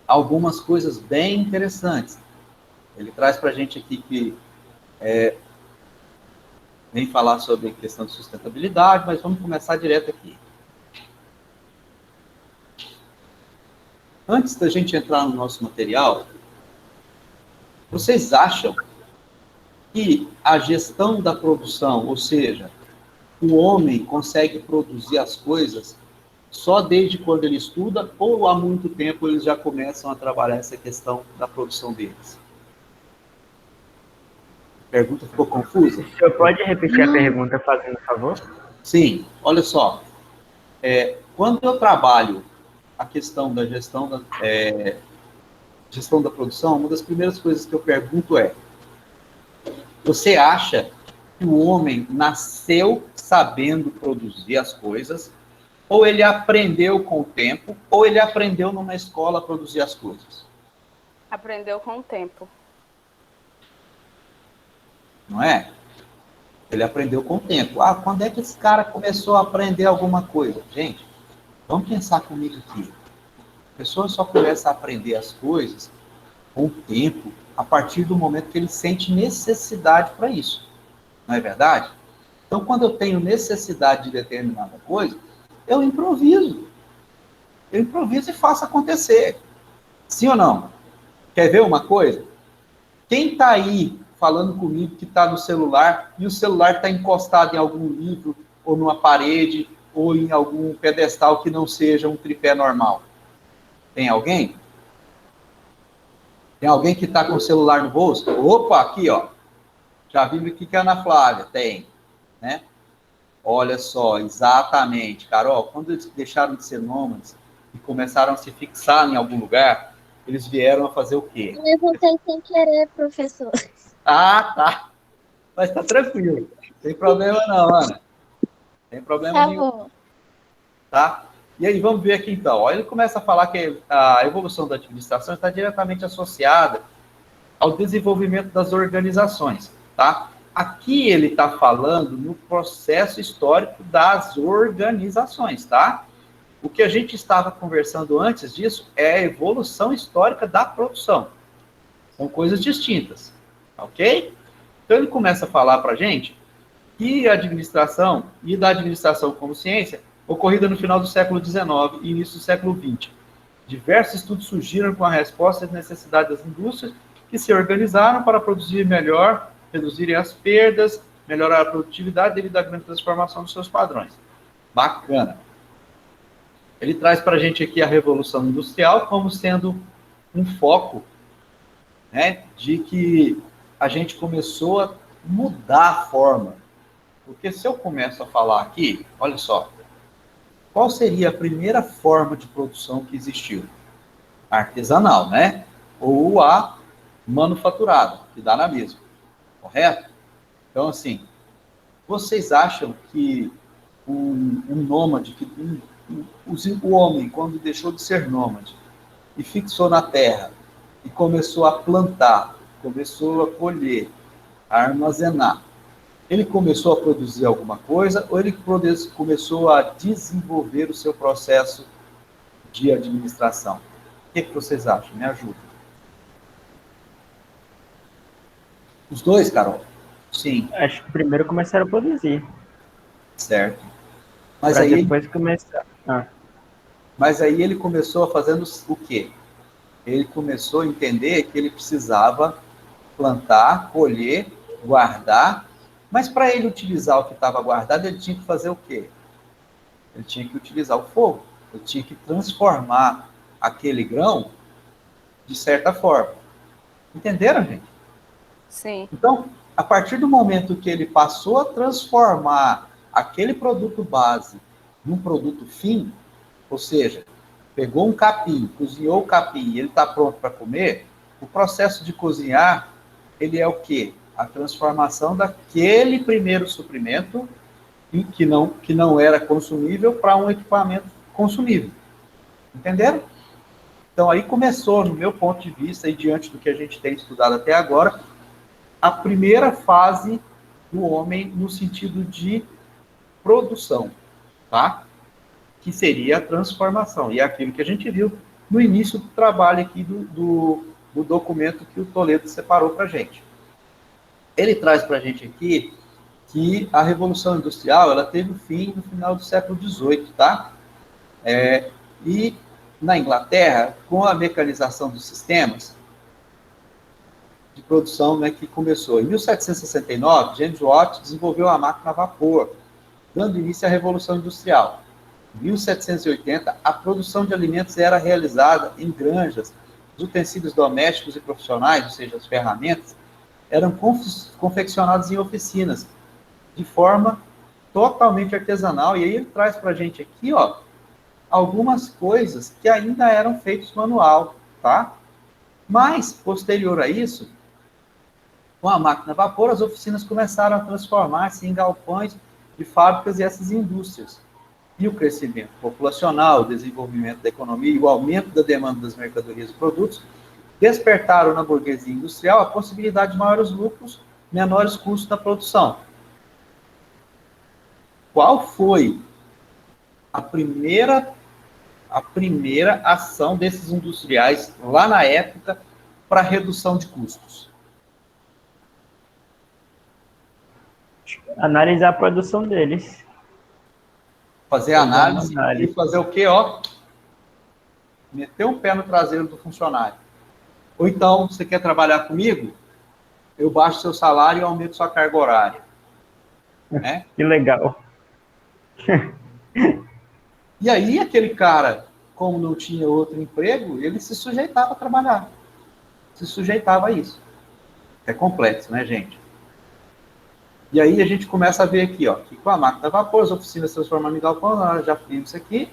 algumas coisas bem interessantes. Ele traz para a gente aqui que vem falar sobre a questão de sustentabilidade, mas vamos começar direto aqui. Antes da gente entrar no nosso material, vocês acham que a gestão da produção, ou seja, o homem consegue produzir as coisas só desde quando ele estuda, ou há muito tempo eles já começam a trabalhar essa questão da produção deles? A pergunta ficou confusa? O senhor pode repetir a pergunta, fazendo favor? Sim, olha só. Quando eu trabalho a questão da gestão da produção, uma das primeiras coisas que eu pergunto é: você acha que o homem nasceu sabendo produzir as coisas, ou ele aprendeu com o tempo, ou ele aprendeu numa escola a produzir as coisas? Aprendeu com o tempo. Não é? Ele aprendeu com o tempo. Quando é que esse cara começou a aprender alguma coisa? Gente, vamos pensar comigo aqui. A pessoa só começa a aprender as coisas com o tempo, a partir do momento que ele sente necessidade para isso. Não é verdade? Então, quando eu tenho necessidade de determinada coisa, eu improviso. eu improviso e faço acontecer. Sim ou não? Quer ver uma coisa? Quem está aí falando comigo que está no celular e o celular está encostado em algum livro ou numa parede ou em algum pedestal que não seja um tripé normal? Tem alguém? Tem alguém que está com o celular no bolso? Opa, aqui, ó. Já vimos aqui que é a Ana Flávia. Tem, né? Olha só, exatamente. Carol, quando eles deixaram de ser nômades e começaram a se fixar em algum lugar, eles vieram a fazer o quê? Eu levantei sem querer, professor. Ah, tá. Mas tá tranquilo. Não tem problema não, Ana. Não tem problema Tá nenhum. bom. Tá? E aí, vamos ver aqui então. Ó, ele começa a falar que a evolução da administração está diretamente associada ao desenvolvimento das organizações, tá? Aqui ele está falando no processo histórico das organizações, tá? O que a gente estava conversando antes disso é a evolução histórica da produção. São coisas distintas, ok? Então ele começa a falar para a gente que a administração e da administração como ciência ocorrida no final do século XIX e início do século XX. Diversos estudos surgiram com a resposta às necessidades das indústrias que se organizaram para produzir melhor, reduzirem as perdas, melhorar a produtividade devido à grande transformação dos seus padrões. Bacana. Ele traz para a gente aqui a Revolução Industrial como sendo um foco, né, de que a gente começou a mudar a forma. Porque se eu começo a falar aqui, olha só, qual seria a primeira forma de produção que existiu? A artesanal, né? Ou a manufaturada, que dá na mesma. Correto? Então, assim, vocês acham que um nômade, que o homem, quando deixou de ser nômade e fixou na terra e começou a plantar, começou a colher, a armazenar, ele começou a produzir alguma coisa ou ele começou a desenvolver o seu processo de administração? O que vocês acham? Me ajuda. Os dois, Carol? Sim. Acho que primeiro começaram a produzir. Certo. Mas pra aí depois começar. Mas aí ele começou fazendo o quê? Ele começou a entender que ele precisava plantar, colher, guardar, mas para ele utilizar o que estava guardado, ele tinha que fazer o quê? Ele tinha que utilizar o fogo. Ele tinha que transformar aquele grão de certa forma. Entenderam, gente? Sim. Então, a partir do momento que ele passou a transformar aquele produto base num produto fim, ou seja, pegou um capim, cozinhou o capim e ele está pronto para comer, o processo de cozinhar, ele é o quê? A transformação daquele primeiro suprimento que não era consumível para um equipamento consumível. Entenderam? Então, aí começou, no meu ponto de vista, e diante do que a gente tem estudado até agora, a primeira fase do homem no sentido de produção, tá? Que seria a transformação. E é aquilo que a gente viu no início do trabalho aqui do documento que o Toledo separou para a gente. Ele traz para a gente aqui que a Revolução Industrial ela teve fim no final do século XVIII, tá? E na Inglaterra, com a mecanização dos sistemas de produção, né, que começou em 1769, James Watt desenvolveu a máquina a vapor, dando início à Revolução Industrial. Em 1780, a produção de alimentos era realizada em granjas, os utensílios domésticos e profissionais, ou seja, as ferramentas, eram confeccionados em oficinas, de forma totalmente artesanal. E aí ele traz para a gente aqui, ó, algumas coisas que ainda eram feitas manual, tá? Mas, posterior a isso, com a máquina a vapor, as oficinas começaram a transformar-se em galpões de fábricas e essas indústrias. E o crescimento populacional, o desenvolvimento da economia e o aumento da demanda das mercadorias e produtos despertaram na burguesia industrial a possibilidade de maiores lucros, menores custos na produção. Qual foi a primeira ação desses industriais lá na época para redução de custos? Analisar a produção deles. Fazer análise e fazer o quê, ó? meter um pé no traseiro do funcionário. Ou então, você quer trabalhar comigo? Eu baixo seu salário e aumento sua carga horária. Né? Que legal. E aí, aquele cara, como não tinha outro emprego, ele se sujeitava a trabalhar. Se sujeitava a isso. É complexo, né, gente? E aí a gente começa a ver aqui, ó, que com a máquina a vapor, as oficinas se transformando em galpão, nós já vimos isso aqui.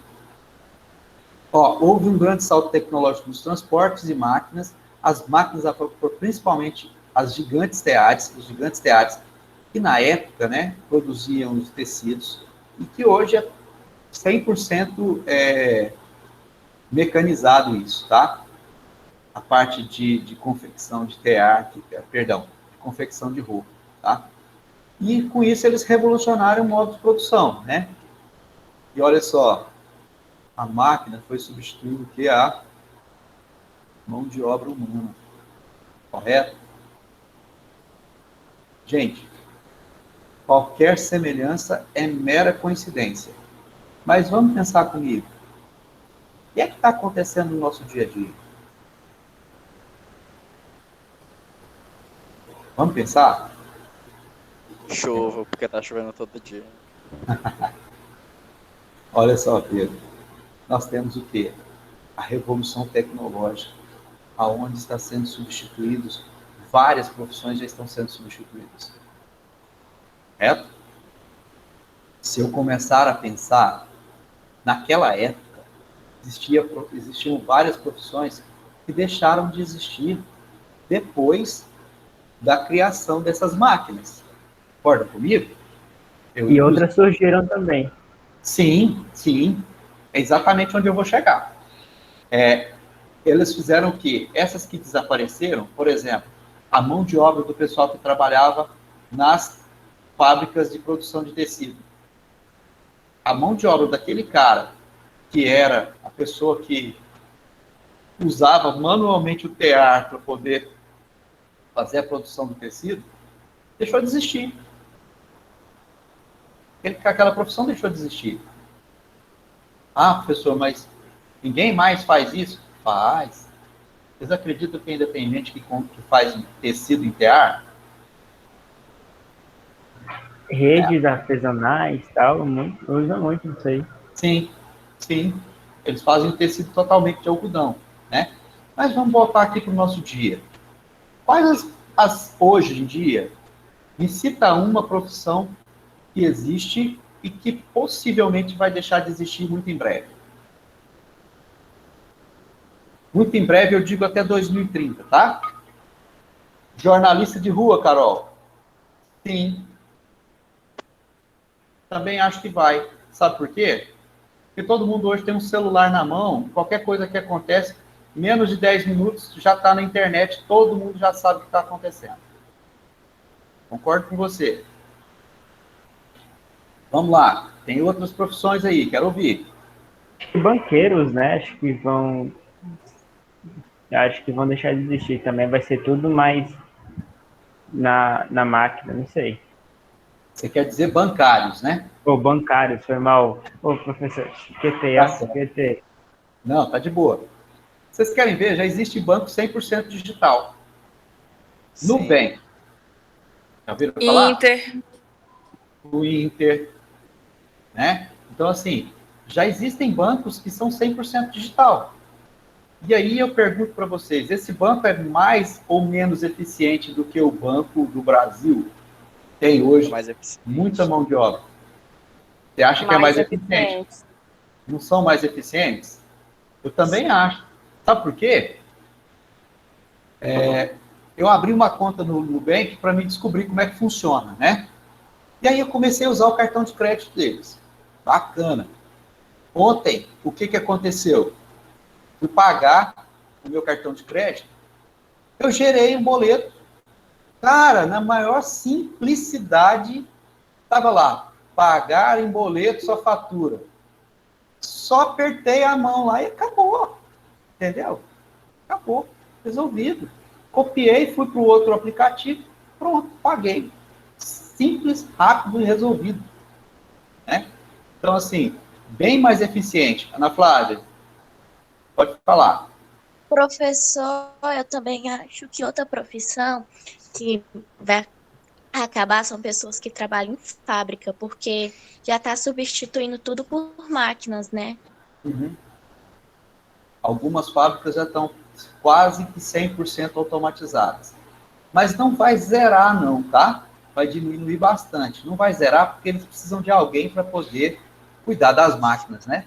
Ó, houve um grande salto tecnológico nos transportes e máquinas, as máquinas a vapor, principalmente as gigantes teares, os gigantes teares, que na época, né, produziam os tecidos, e que hoje é 100% mecanizado isso, tá? A parte de confecção de tear, perdão, de confecção de roupa, tá? E com isso eles revolucionaram o modo de produção, né? E olha só, a máquina foi substituindo o que? A mão de obra humana, correto? Gente, qualquer semelhança é mera coincidência. Mas vamos pensar comigo. O que é que está acontecendo no nosso dia a dia? Vamos pensar? Chova, porque tá chovendo todo dia. Olha só, Pedro. Nós temos o quê? A revolução tecnológica, aonde está sendo substituídos, várias profissões já estão sendo substituídas. Correto? Se eu começar a pensar, naquela época, existiam várias profissões que deixaram de existir depois da criação dessas máquinas. Concorda comigo? E outras surgiram também. Sim, sim. É exatamente onde eu vou chegar. Eles fizeram o quê? Essas que desapareceram, por exemplo, a mão de obra do pessoal que trabalhava nas fábricas de produção de tecido. A mão de obra daquele cara, que era a pessoa que usava manualmente o tear para poder fazer a produção do tecido, deixou de existir. Aquela profissão deixou de existir. Ah, professor, mas ninguém mais faz isso? Faz. Vocês acreditam que ainda tem gente que faz tecido em tear? Redes artesanais e tal, usa muito isso aí. Sim, sim. Eles fazem o tecido totalmente de algodão, né? Mas vamos voltar aqui para o nosso dia. Quais hoje em dia, me cita uma profissão que existe e que possivelmente vai deixar de existir muito em breve. Muito em breve, eu digo até 2030, tá? Jornalista de rua, Carol? Sim. Também acho que vai. Sabe por quê? Porque todo mundo hoje tem um celular na mão, qualquer coisa que acontece, menos de 10 minutos já está na internet, todo mundo já sabe o que está acontecendo. Concordo com você. Vamos lá. Tem outras profissões aí, quero ouvir. Banqueiros, né? Acho que vão deixar de existir também. Vai ser tudo mais na máquina, não sei. Você quer dizer bancários, né? Ou bancários, foi mal. Ô, professor, QT. Não, tá de boa. Vocês querem ver? Já existe banco 100% digital. Nubank. Já viram falar? O Inter. Né? Então, assim, já existem bancos que são 100% digital. E aí eu pergunto para vocês, esse banco é mais ou menos eficiente do que o Banco do Brasil? Tem hoje muita mão de obra. Você acha que é mais eficiente? Não são mais eficientes? Eu também acho. Sabe por quê? Eu abri uma conta no Nubank para me descobrir como é que funciona, né? E aí eu comecei a usar o cartão de crédito deles. Bacana. Ontem, o que aconteceu? Fui pagar o meu cartão de crédito, eu gerei um boleto. Cara, na maior simplicidade, estava lá, pagar em boleto sua fatura. Só apertei a mão lá e acabou. Entendeu? Acabou. Resolvido. Copiei, fui para o outro aplicativo, pronto, paguei. Simples, rápido e resolvido. Né? Então, assim, bem mais eficiente. Ana Flávia, Pode falar. Professor, eu também acho que outra profissão que vai acabar são pessoas que trabalham em fábrica, porque já está substituindo tudo por máquinas, né? Uhum. Algumas fábricas já estão quase que 100% automatizadas. Mas não vai zerar não, tá? Vai diminuir bastante. Não vai zerar porque eles precisam de alguém para poder cuidar das máquinas, né?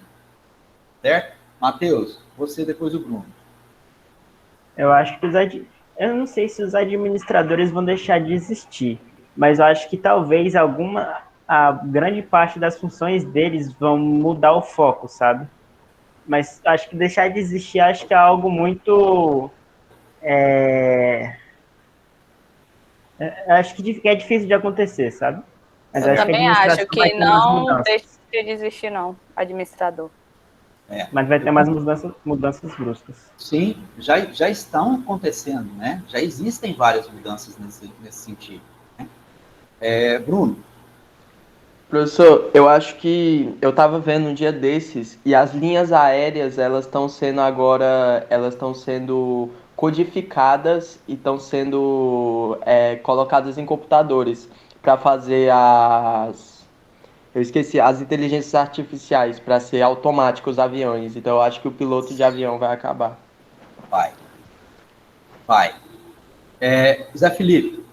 Certo? Matheus, você depois o Bruno. Eu acho que eu não sei se os administradores vão deixar de existir, mas eu acho que talvez a grande parte das funções deles vão mudar o foco, sabe? Mas acho que deixar de existir, acho que é algo muito acho que é difícil de acontecer, sabe? Mas Eu acho que a também acho administração vai que ter umas não mudanças. deixa de existir, não, administrador. Mas vai ter mais mudanças bruscas. Sim, já estão acontecendo, né? Já existem várias mudanças nesse sentido. Né? Bruno. Professor, eu acho que eu estava vendo um dia desses e as linhas aéreas elas estão sendo codificadas e estão sendo colocadas em computadores para fazer as inteligências artificiais para ser automáticos os aviões. Então eu acho que o piloto de avião vai acabar. Vai. Zé Felipe.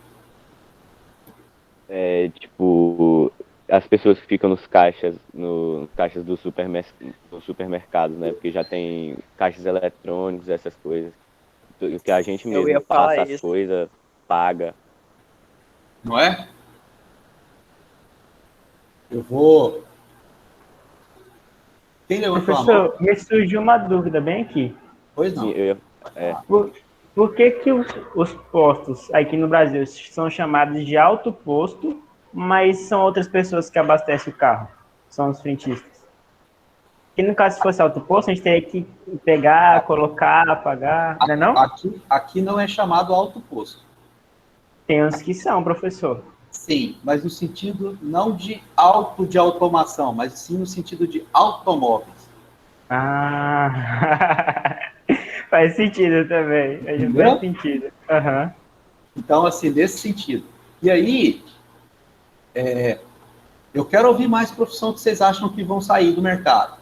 Tipo, as pessoas que ficam nos caixas do supermercado, né? Porque já tem caixas eletrônicos, essas coisas. Que a gente mesmo passa as coisas, paga. Não é? Eu vou... Quem levantou a mão? Professor, me surgiu uma dúvida bem aqui. Pois não. Por que os postos aqui no Brasil são chamados de autoposto, mas são outras pessoas que abastecem o carro? São os frentistas. Porque no caso, se fosse autoposto, a gente teria que pegar, colocar, pagar, não é não? Aqui não é chamado autoposto. Tem uns que são, professor. Sim, mas no sentido não de automação, mas sim no sentido de automóveis. Faz sentido também. Faz sentido. Uhum. Então, assim, nesse sentido. E aí, eu quero ouvir mais profissão que vocês acham que vão sair do mercado.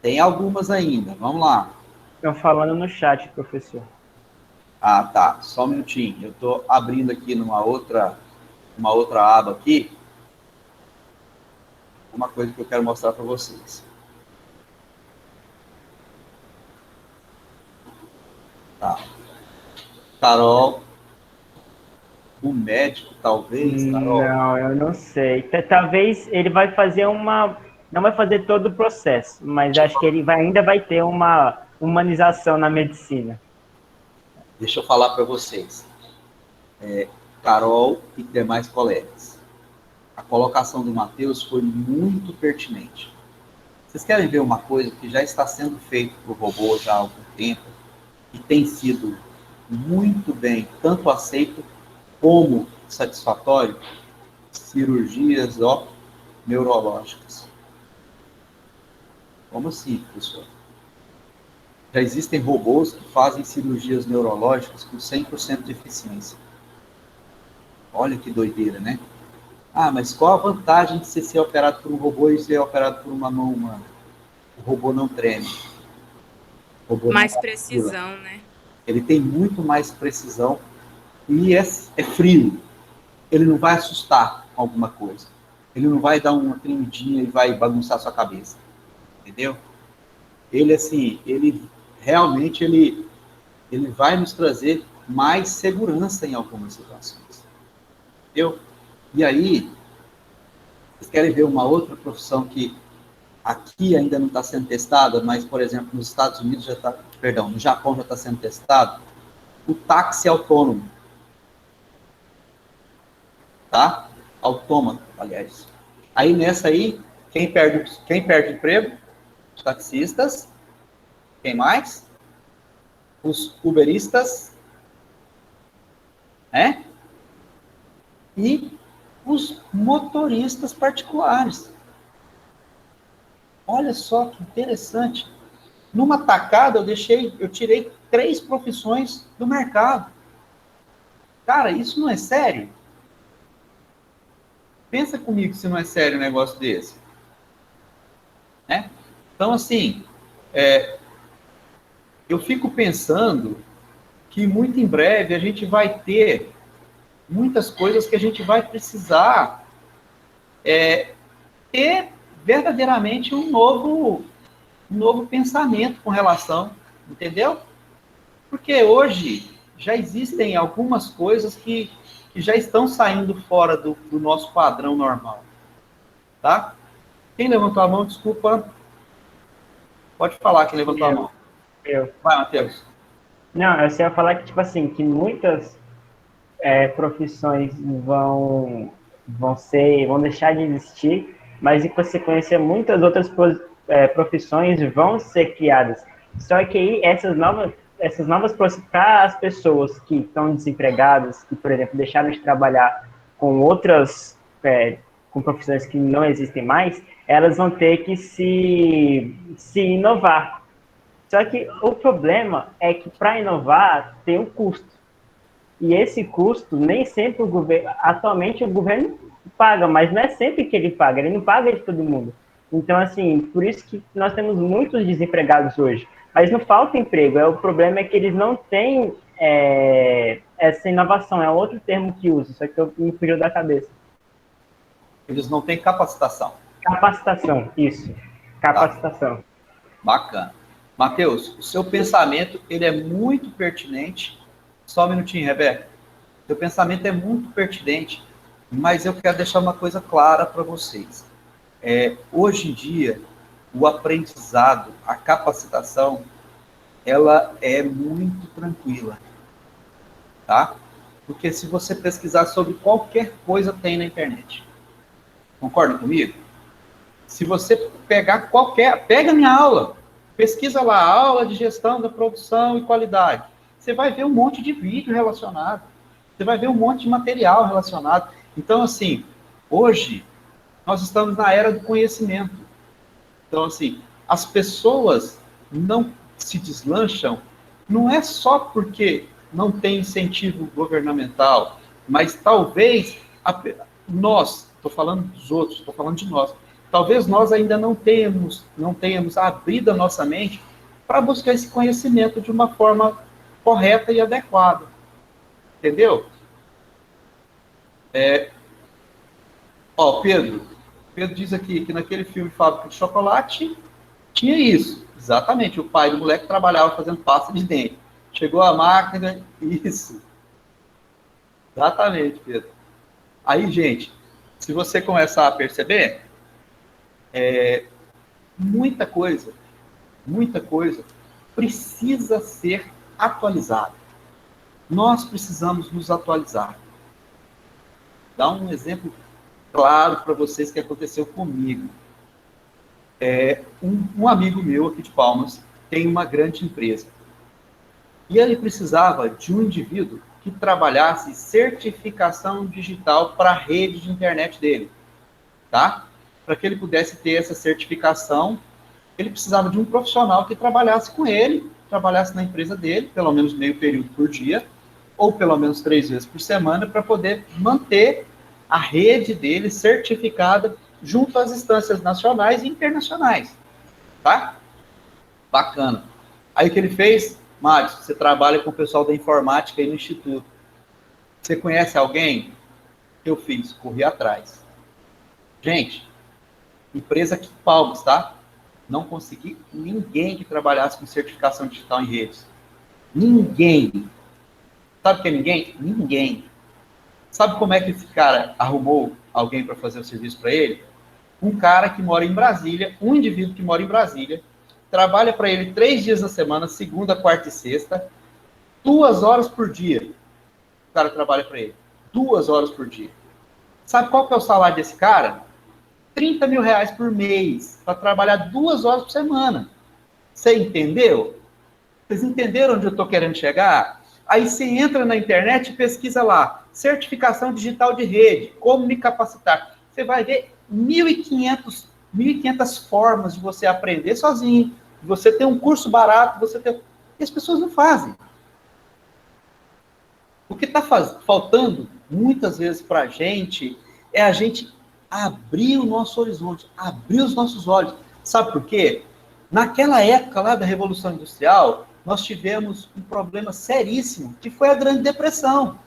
Tem algumas ainda, vamos lá. Estão falando no chat, professor. Ah, tá. Só um minutinho. Eu estou abrindo aqui uma outra aba aqui. Uma coisa que eu quero mostrar para vocês. Tá. Carol. O médico, talvez, Carol? Não, eu não sei. Talvez ele vai fazer não vai fazer todo o processo, mas acho que ele ainda vai ter uma humanização na medicina. Deixa eu falar para vocês. Carol e demais colegas. A colocação do Matheus foi muito pertinente. Vocês querem ver uma coisa que já está sendo feito para o robô já há algum tempo e tem sido muito bem, tanto aceito como satisfatório? Cirurgias neurológicas. Como assim, professor? Já existem robôs que fazem cirurgias neurológicas com 100% de eficiência. Olha que doideira, né? Ah, mas qual a vantagem de você ser operado por um robô e ser operado por uma mão humana? O robô não treme. Mais precisão, né? Ele tem muito mais precisão e é frio. Ele não vai assustar com alguma coisa. Ele não vai dar uma tremidinha e vai bagunçar sua cabeça. Entendeu? Ele, assim, realmente vai nos trazer mais segurança em algumas situações. Entendeu? E aí, vocês querem ver uma outra profissão que aqui ainda não está sendo testada, mas, por exemplo, nos Estados Unidos no Japão já está sendo testado? O táxi autônomo. Tá? Autômato, aliás. Aí, nessa aí, quem perde emprego? Os taxistas. Quem mais? Os uberistas. E os motoristas particulares. olha só que interessante. Numa tacada, eu tirei 3 profissões do mercado. Cara, isso não é sério? Pensa comigo se não é sério um negócio desse. Né? Então, assim, eu fico pensando que muito em breve a gente vai ter muitas coisas que a gente vai precisar ter verdadeiramente um novo pensamento com relação, entendeu? Porque hoje já existem algumas coisas que já estão saindo fora do nosso padrão normal, tá? Quem levantou a mão, desculpa. Pode falar quem levantou a mão. Eu. Vai, Matheus. Não, eu só ia falar que, tipo assim, que muitas profissões vão deixar de existir, mas, em consequência, muitas outras profissões vão ser criadas. Só que aí, essas novas para as pessoas que estão desempregadas, que, por exemplo, deixaram de trabalhar com outras, com profissões que não existem mais, elas vão ter que se inovar. Só que o problema é que para inovar tem um custo. E esse custo, nem sempre o governo... Atualmente o governo paga, mas não é sempre que ele paga. Ele não paga de todo mundo. Então, assim, por isso que nós temos muitos desempregados hoje. Mas não falta emprego. O problema é que eles não têm essa inovação. É outro termo que uso, só que me fugiu da cabeça. Eles não têm capacitação. Capacitação, isso. Capacitação. Tá. Bacana. Matheus, o seu pensamento, ele é muito pertinente. Só um minutinho, Rebeca. Seu pensamento é muito pertinente, mas eu quero deixar uma coisa clara para vocês. Hoje em dia, o aprendizado, a capacitação, ela é muito tranquila, tá? Porque se você pesquisar sobre qualquer coisa, tem na internet. Concorda comigo? Se você pegar pega minha aula, pesquisa lá, aula de gestão da produção e qualidade. Você vai ver um monte de vídeo relacionado. Você vai ver um monte de material relacionado. Então, assim, hoje, nós estamos na era do conhecimento. Então, assim, as pessoas não se deslancham, não é só porque não tem incentivo governamental, mas talvez nós, estou falando dos outros, estou falando de nós, talvez nós ainda não tenhamos abrido a nossa mente para buscar esse conhecimento de uma forma correta e adequada. Entendeu? Pedro diz aqui que naquele filme Fábrica de Chocolate tinha isso. Exatamente. O pai do moleque trabalhava fazendo pasta de dente. Chegou a máquina, isso. Exatamente, Pedro. Aí, gente, se você começar a perceber, muita coisa precisa ser atualizada. Nós precisamos nos atualizar. Dá um exemplo claro para vocês que aconteceu comigo. Um amigo meu aqui de Palmas tem uma grande empresa. E ele precisava de um indivíduo que trabalhasse certificação digital para a rede de internet dele. Tá? Para que ele pudesse ter essa certificação, ele precisava de um profissional que trabalhasse com ele, trabalhasse na empresa dele, pelo menos meio período por dia, ou pelo menos 3 vezes por semana, para poder manter a rede dele certificada junto às instâncias nacionais e internacionais. Tá? Bacana. Aí o que ele fez? Mário, você trabalha com o pessoal da informática aí no Instituto. Você conhece alguém? Eu fiz, corri atrás. Gente, empresa aqui em Palmas, tá? Não consegui ninguém que trabalhasse com certificação digital em redes. Ninguém. Sabe o que é ninguém? Ninguém. Sabe como é que esse cara arrumou alguém para fazer o serviço para ele? Um cara que mora em Brasília, um indivíduo que mora em Brasília, trabalha para ele 3 dias na semana, segunda, quarta e sexta, 2 horas por dia. O cara trabalha para ele. 2 horas por dia. Sabe qual que é o salário desse cara? 30 mil reais por mês, para trabalhar 2 horas por semana. Você entendeu? Vocês entenderam onde eu estou querendo chegar? Aí você entra na internet e pesquisa lá, certificação digital de rede, como me capacitar. Você vai ver 1.500 1.500 formas de você aprender sozinho, de você ter um curso barato, e as pessoas não fazem. O que está faltando, muitas vezes, para a gente, é a gente abrir o nosso horizonte, abrir os nossos olhos. Sabe por quê? Naquela época lá da Revolução Industrial, nós tivemos um problema seríssimo, que foi a Grande Depressão.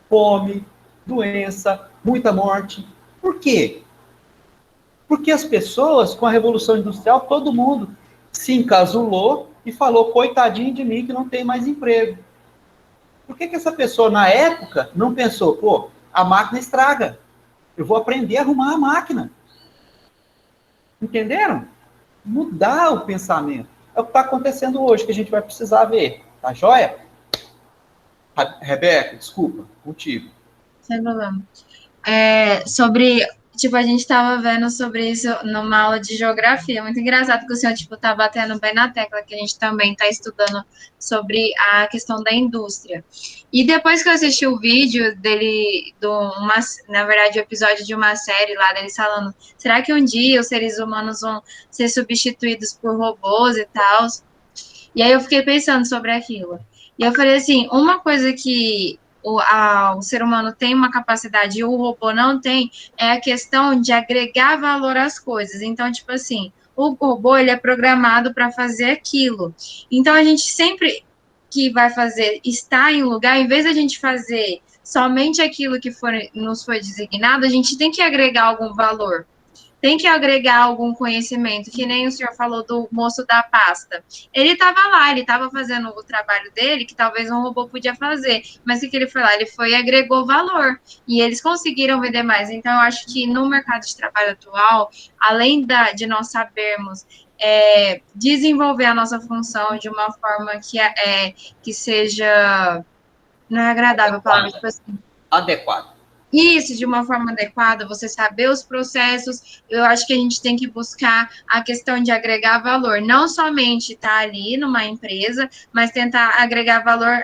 Fome, doença, muita morte. Por quê? Porque as pessoas, com a Revolução Industrial, todo mundo se encasulou e falou, coitadinho de mim que não tem mais emprego. Por que essa pessoa, na época, não pensou, pô, a máquina estraga, eu vou aprender a arrumar a máquina? Entenderam? Mudar o pensamento. É o que está acontecendo hoje, que a gente vai precisar ver. Tá joia? Rebeca, desculpa, contigo. Sem problema. A gente estava vendo sobre isso numa aula de geografia. Muito engraçado que o senhor, tá batendo bem na tecla, que a gente também está estudando sobre a questão da indústria. E depois que eu assisti o vídeo dele, na verdade, o episódio de uma série lá, deles falando, será que um dia os seres humanos vão ser substituídos por robôs e tal? E aí eu fiquei pensando sobre aquilo. E eu falei assim, uma coisa que o ser humano tem uma capacidade e o robô não tem, é a questão de agregar valor às coisas. Então, tipo assim, o robô, ele é programado para fazer aquilo. Então, a gente sempre que vai fazer, está em um lugar, em vez de a gente fazer somente aquilo que nos foi designado, a gente tem que agregar algum valor. Tem que agregar algum conhecimento, que nem o senhor falou do moço da pasta. Ele estava lá, ele estava fazendo o trabalho dele, que talvez um robô podia fazer, mas o que ele foi lá? Ele foi e agregou valor, e eles conseguiram vender mais. Então, eu acho que no mercado de trabalho atual, além de nós sabermos desenvolver a nossa função de uma forma que seja, não é agradável, palavra, tipo assim, adequado. Isso, de uma forma adequada, você saber os processos, eu acho que a gente tem que buscar a questão de agregar valor, não somente estar ali numa empresa, mas tentar agregar valor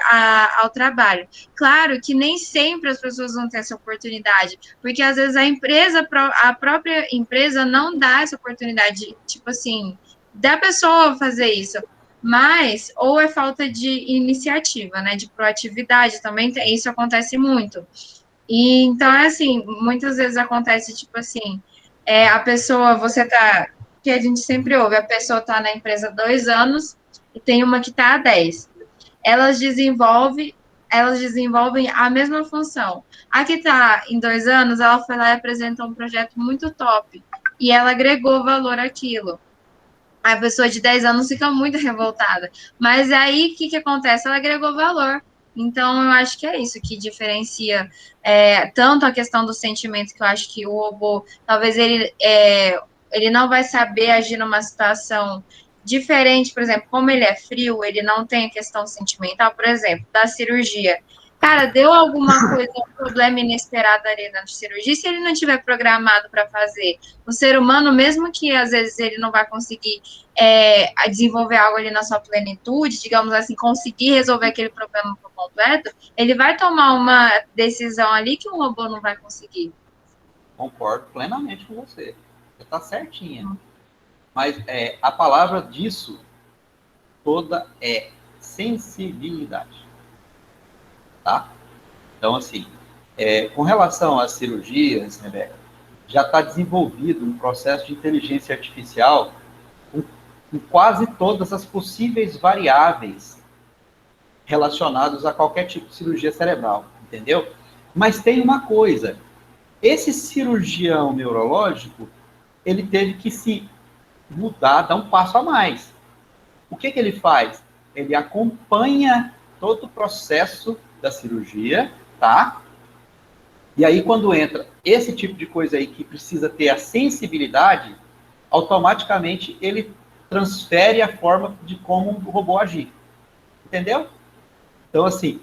ao trabalho. Claro que nem sempre as pessoas vão ter essa oportunidade, porque às vezes a própria empresa não dá essa oportunidade, tipo assim, da pessoa fazer isso. Mas, ou é falta de iniciativa, né, de proatividade também, isso acontece muito. E, então, assim, muitas vezes acontece, tipo assim, a pessoa, que a gente sempre ouve, a pessoa está na empresa há 2 anos e tem uma que está há 10. Elas desenvolvem a mesma função. A que está em 2 anos, ela foi lá e apresentou um projeto muito top, e ela agregou valor àquilo. A pessoa de 10 anos fica muito revoltada. Mas aí, o que acontece? Ela agregou valor. Então, eu acho que é isso que diferencia tanto a questão do sentimento, que eu acho que o robô, talvez ele não vai saber agir numa situação diferente, por exemplo, como ele é frio, ele não tem a questão sentimental, por exemplo, da cirurgia. Cara, deu alguma coisa, um problema inesperado ali na cirurgia, se ele não tiver programado para fazer. O ser humano, mesmo que às vezes ele não vai conseguir desenvolver algo ali na sua plenitude, digamos assim, conseguir resolver aquele problema por completo, ele vai tomar uma decisão ali que um robô não vai conseguir. Concordo plenamente com você. Você está certinha. Mas a palavra disso toda é sensibilidade. Tá? Então, assim, com relação às cirurgias, Rebeca, já está desenvolvido um processo de inteligência artificial em quase todas as possíveis variáveis relacionadas a qualquer tipo de cirurgia cerebral, entendeu? Mas tem uma coisa, esse cirurgião neurológico, ele teve que se mudar, dar um passo a mais. O que ele faz? Ele acompanha todo o processo da cirurgia, tá? E aí, quando entra esse tipo de coisa aí que precisa ter a sensibilidade, automaticamente ele transfere a forma de como o robô agir. Entendeu? Então, assim,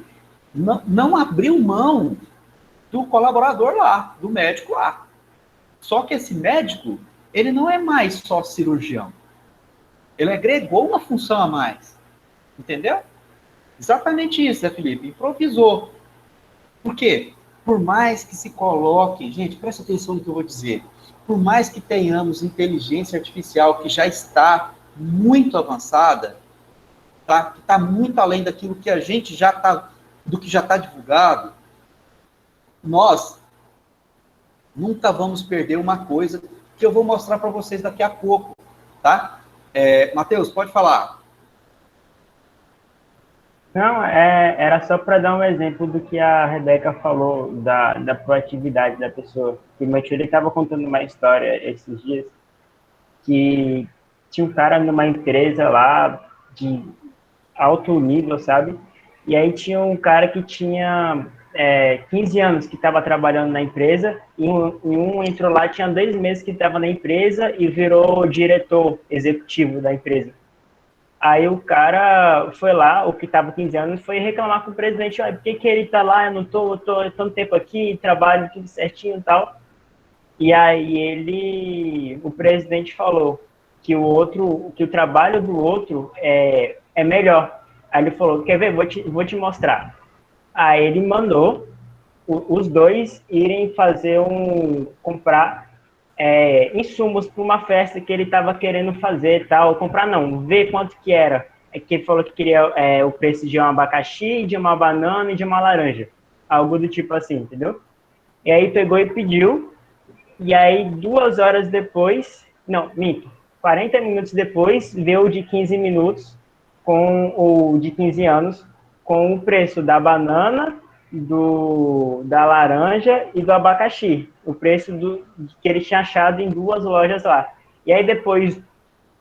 não abriu mão do colaborador lá, do médico lá. Só que esse médico, ele não é mais só cirurgião. Ele agregou uma função a mais. Entendeu? Exatamente isso, né, Felipe? Improvisou. Por quê? Por mais que se coloque, gente, presta atenção no que eu vou dizer, por mais que tenhamos inteligência artificial que já está muito avançada, tá? Que está muito além daquilo que a gente já está, do que já está divulgado, nós nunca vamos perder uma coisa que eu vou mostrar para vocês daqui a pouco, tá? Matheus, pode falar. Não, era só para dar um exemplo do que a Rebeca falou, da proatividade da pessoa. Que meu tio estava contando uma história esses dias, que tinha um cara numa empresa lá de alto nível, sabe? E aí tinha um cara que tinha 15 anos que estava trabalhando na empresa, e um entrou lá, tinha 2 meses que estava na empresa e virou diretor executivo da empresa. Aí o cara foi lá, o que estava 15 anos, foi reclamar com o presidente, por que ele está lá, eu não estou tanto tempo aqui, trabalho tudo certinho e tal. E aí o presidente falou que o trabalho do outro é melhor. Aí ele falou, quer ver, vou te mostrar. Aí ele mandou os dois irem comprar insumos para uma festa que ele estava querendo fazer, tal, comprar não, ver quanto que era. Que ele falou que queria o preço de um abacaxi, de uma banana e de uma laranja. Algo do tipo assim, entendeu? E aí pegou e pediu, e aí 2 horas depois, não, minto, 40 minutos depois, veio o de 15 minutos, com o de 15 anos, com o preço da banana, da laranja e do abacaxi, o preço que ele tinha achado em 2 lojas lá. E aí depois,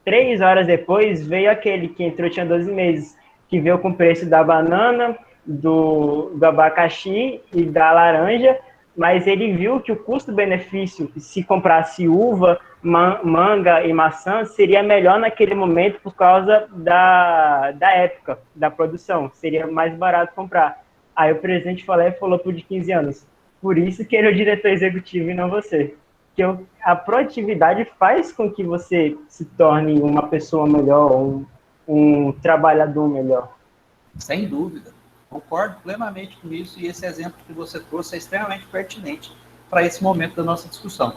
3 horas depois, veio aquele que entrou, tinha 12 meses, que veio com o preço da banana, do abacaxi e da laranja, mas ele viu que o custo-benefício, se comprasse uva, manga e maçã, seria melhor naquele momento por causa da época, da produção, seria mais barato comprar. Aí o presidente falou pro de 15 anos, por isso que ele é o diretor executivo e não você. Que a proatividade faz com que você se torne uma pessoa melhor, um trabalhador melhor. Sem dúvida. Concordo plenamente com isso, e esse exemplo que você trouxe é extremamente pertinente para esse momento da nossa discussão.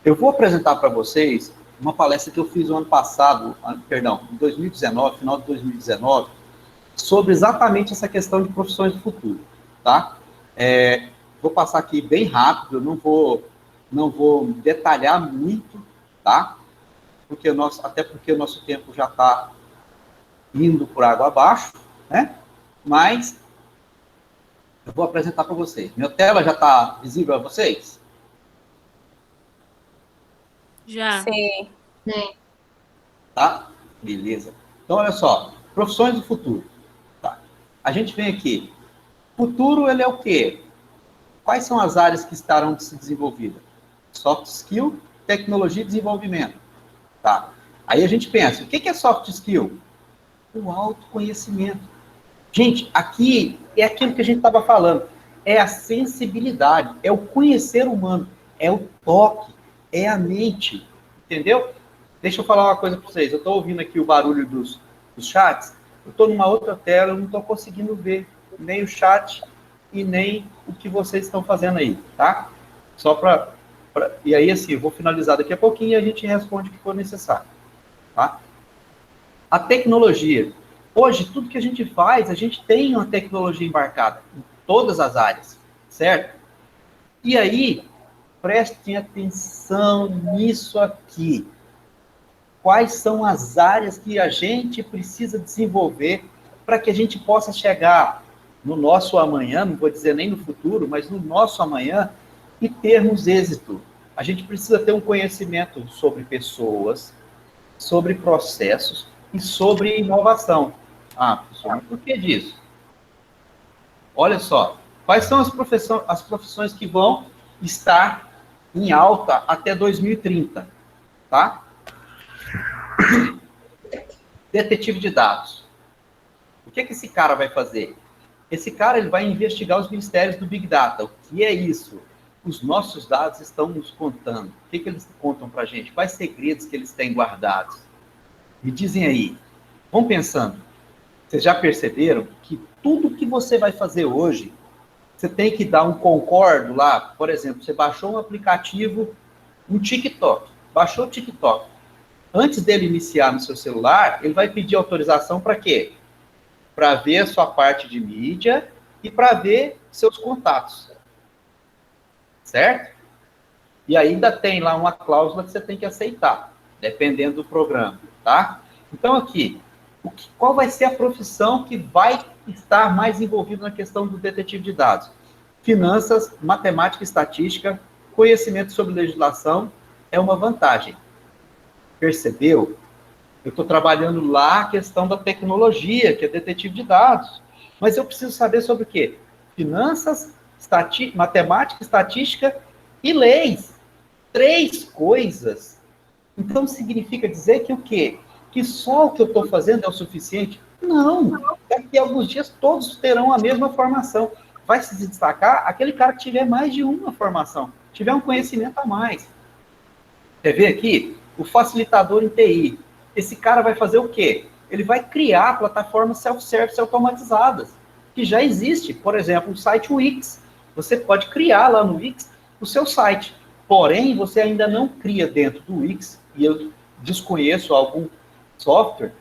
Eu vou apresentar para vocês uma palestra que eu fiz no ano passado, em 2019, final de 2019, sobre exatamente essa questão de profissões do futuro, tá? Vou passar aqui bem rápido, não vou detalhar muito, tá? Até porque o nosso tempo já está indo por água abaixo, né? Mas eu vou apresentar para vocês. Minha tela já está visível a vocês? Já. Sim. Tá? Beleza. Então, olha só. Profissões do futuro. Tá. A gente vem aqui. Futuro, ele é o quê? Quais são as áreas que estarão se desenvolvidas? Soft skill, tecnologia e desenvolvimento. Tá. Aí a gente pensa, o que é soft skill? O autoconhecimento. Gente, aqui é aquilo que a gente estava falando. É a sensibilidade, é o conhecer humano, é o toque, é a mente. Entendeu? Deixa eu falar uma coisa para vocês. Eu estou ouvindo aqui o barulho dos chats. Eu estou numa outra tela, eu não estou conseguindo ver nem o chat e nem o que vocês estão fazendo aí, tá? Só e aí, assim, eu vou finalizar daqui a pouquinho e a gente responde o que for necessário, tá? A tecnologia. Hoje, tudo que a gente faz, a gente tem uma tecnologia embarcada em todas as áreas, certo? E aí, prestem atenção nisso aqui. Quais são as áreas que a gente precisa desenvolver para que a gente possa chegar no nosso amanhã, não vou dizer nem no futuro, mas no nosso amanhã, e termos êxito. A gente precisa ter um conhecimento sobre pessoas, sobre processos e sobre inovação. Ah, professor, mas por que disso? Olha só, quais são as profissões que vão estar em alta até 2030, tá? Detetive de dados. O que esse cara vai fazer? Esse cara ele vai investigar os mistérios do Big Data. O que é isso? Os nossos dados estão nos contando. O que eles contam para a gente? Quais segredos que eles têm guardados? Me dizem aí. Vão pensando. Vocês já perceberam que tudo que você vai fazer hoje, Você tem que dar um concordo lá, por exemplo, você baixou um aplicativo, um TikTok, baixou o TikTok. Antes dele iniciar no seu celular, ele vai pedir autorização para quê? Para ver a sua parte de mídia e para ver seus contatos. Certo? E ainda tem lá uma cláusula que você tem que aceitar, dependendo do programa, tá? Então aqui, qual vai ser a profissão que vai estar mais envolvida na questão do detetive de dados? Finanças, matemática e estatística, conhecimento sobre legislação é uma vantagem. Percebeu? Eu estou trabalhando lá a questão da tecnologia, que é detetive de dados. Mas eu preciso saber sobre o quê? Finanças, matemática, estatística e leis. 3 coisas. Então significa dizer que o quê? Que só o que eu estou fazendo é o suficiente? Não. Daqui a alguns dias todos terão a mesma formação. Vai se destacar aquele cara que tiver mais de uma formação, tiver um conhecimento a mais. Quer ver aqui? O facilitador em TI. Esse cara vai fazer o quê? Ele vai criar plataformas self-service automatizadas, que já existe. Por exemplo, o site Wix. Você pode criar lá no Wix o seu site. Porém, você ainda não cria dentro do Wix, e eu desconheço algum software,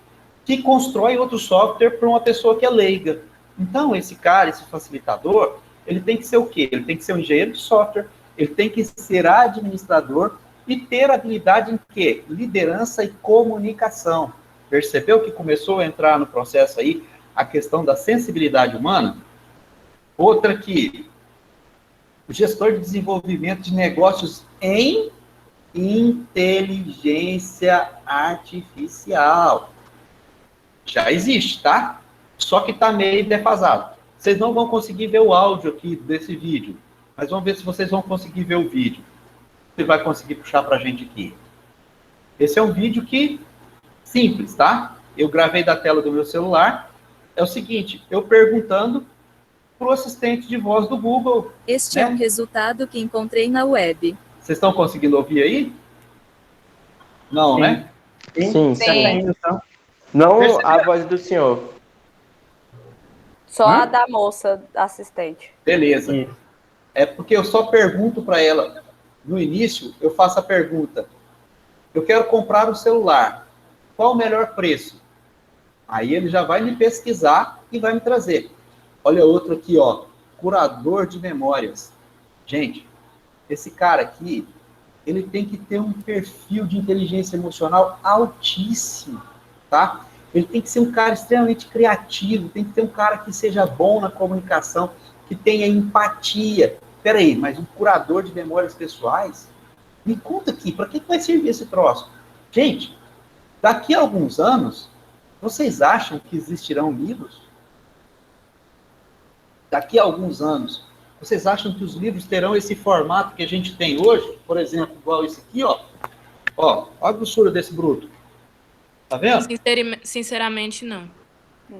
que constrói outro software para uma pessoa que é leiga. Então, esse cara, esse facilitador, ele tem que ser o quê? Ele tem que ser um engenheiro de software, ele tem que ser administrador e ter habilidade em quê? Liderança e comunicação. Percebeu que começou a entrar no processo aí a questão da sensibilidade humana? Outra aqui, o gestor de desenvolvimento de negócios em inteligência artificial. Já existe, tá? Só que está meio defasado. Vocês não vão conseguir ver o áudio aqui desse vídeo, mas vamos ver se vocês vão conseguir ver o vídeo. Você vai conseguir puxar para a gente aqui. Esse é um vídeo que, simples, tá? Eu gravei da tela do meu celular. É o seguinte, eu perguntando para o assistente de voz do Google. Este é um resultado que encontrei na web. Vocês estão conseguindo ouvir aí? Não, Sim. Né? Sim. Não Percebeu? a voz do senhor. Só a da moça assistente. Beleza. É porque eu só pergunto para ela, no início, eu faço a pergunta, eu quero comprar um celular, qual o melhor preço? Aí ele já vai me pesquisar e vai me trazer. Olha outro aqui, ó, curador de memórias. Gente, esse cara aqui, ele tem que ter um perfil de inteligência emocional altíssimo, tá? Ele tem que ser um cara extremamente criativo, tem que ter um cara que seja bom na comunicação, que tenha empatia. Peraí, mas um curador de memórias pessoais? Me conta aqui, para que vai servir esse troço? Gente, daqui a alguns anos, vocês acham que existirão livros? Daqui a alguns anos, vocês acham que os livros terão esse formato que a gente tem hoje? Por exemplo, igual esse aqui, ó. Ó, olha a grossura desse bruto. Tá vendo? Sinceramente, não.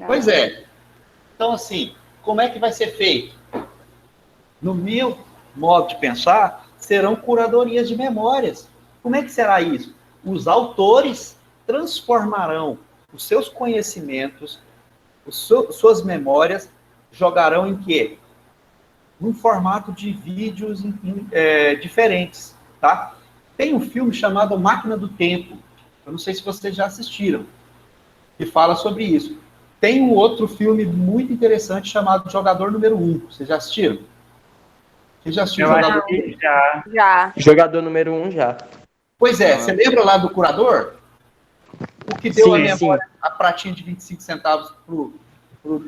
Pois é. Então, assim, como é que vai ser feito? No meu modo de pensar, serão curadorias de memórias. Como é que será isso? Os autores transformarão os seus conhecimentos, suas memórias, jogarão em quê? Num formato de vídeos diferentes, tá? Tem um filme chamado Máquina do Tempo. Eu não sei se vocês já assistiram, que fala sobre isso. Tem um outro filme muito interessante chamado Jogador Número 1. Vocês já assistiram? Vocês já assistiram Jogador Número 1? Já. Jogador número 1 já. Pois é, você lembra lá do curador? O que deu a memória, a pratinha de 25 centavos pro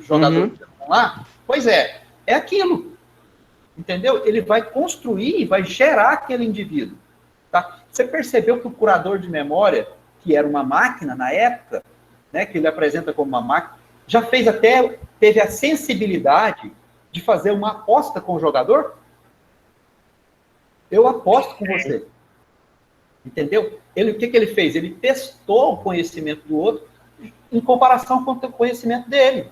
jogador lá? Pois é aquilo. Entendeu? Ele vai construir, vai gerar aquele indivíduo. Tá? Você percebeu que o curador de memória, que era uma máquina na época, né, que ele apresenta como uma máquina, já teve a sensibilidade de fazer uma aposta com o jogador? Eu aposto com você. Entendeu? O que ele fez? Ele testou o conhecimento do outro em comparação com o conhecimento dele.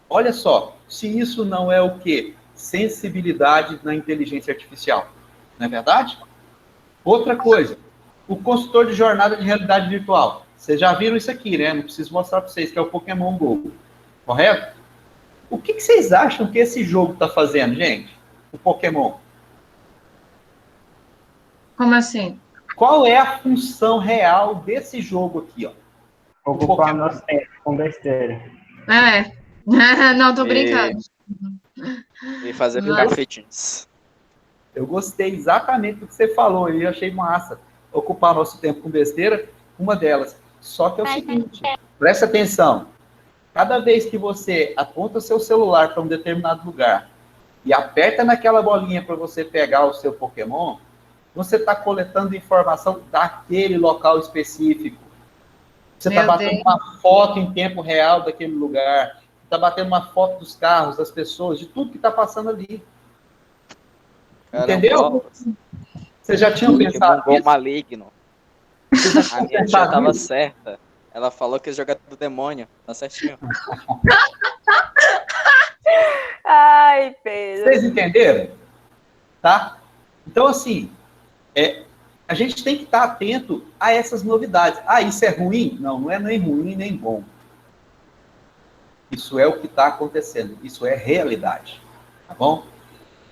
Olha só, se isso não é o quê? Sensibilidade na inteligência artificial. Não é verdade? Outra coisa, o consultor de jornada de realidade virtual. Vocês já viram isso aqui, né? Não preciso mostrar para vocês, que é o Pokémon GO. Correto? O que vocês acham que esse jogo está fazendo, gente? O Pokémon. Como assim? Qual é a função real desse jogo aqui, ó? Ocupar nosso tempo com besteira. Não, tô brincando. E fazer Mas- cafetins. Eu gostei exatamente do que você falou e achei massa. Ocupar nosso tempo com besteira, uma delas. Só que é o seguinte, presta atenção. Cada vez que você aponta o seu celular para um determinado lugar e aperta naquela bolinha para você pegar o seu Pokémon, você está coletando informação daquele local específico. Você está Meu batendo Deus. uma foto em tempo real daquele lugar. Está batendo uma foto dos carros, das pessoas, de tudo que está passando ali. Entendeu? Vocês já tinham pensado Pokémon nisso? maligno. A minha tia pensado tava nisso? certa. Ela falou que ia jogar do demônio. Tá certinho. Ai, Pedro. Vocês entenderam? Tá? Então, assim, a gente tem que estar atento a essas novidades. Ah, isso é ruim? Não, não é nem ruim nem bom. Isso é o que está acontecendo. Isso é realidade. Tá bom?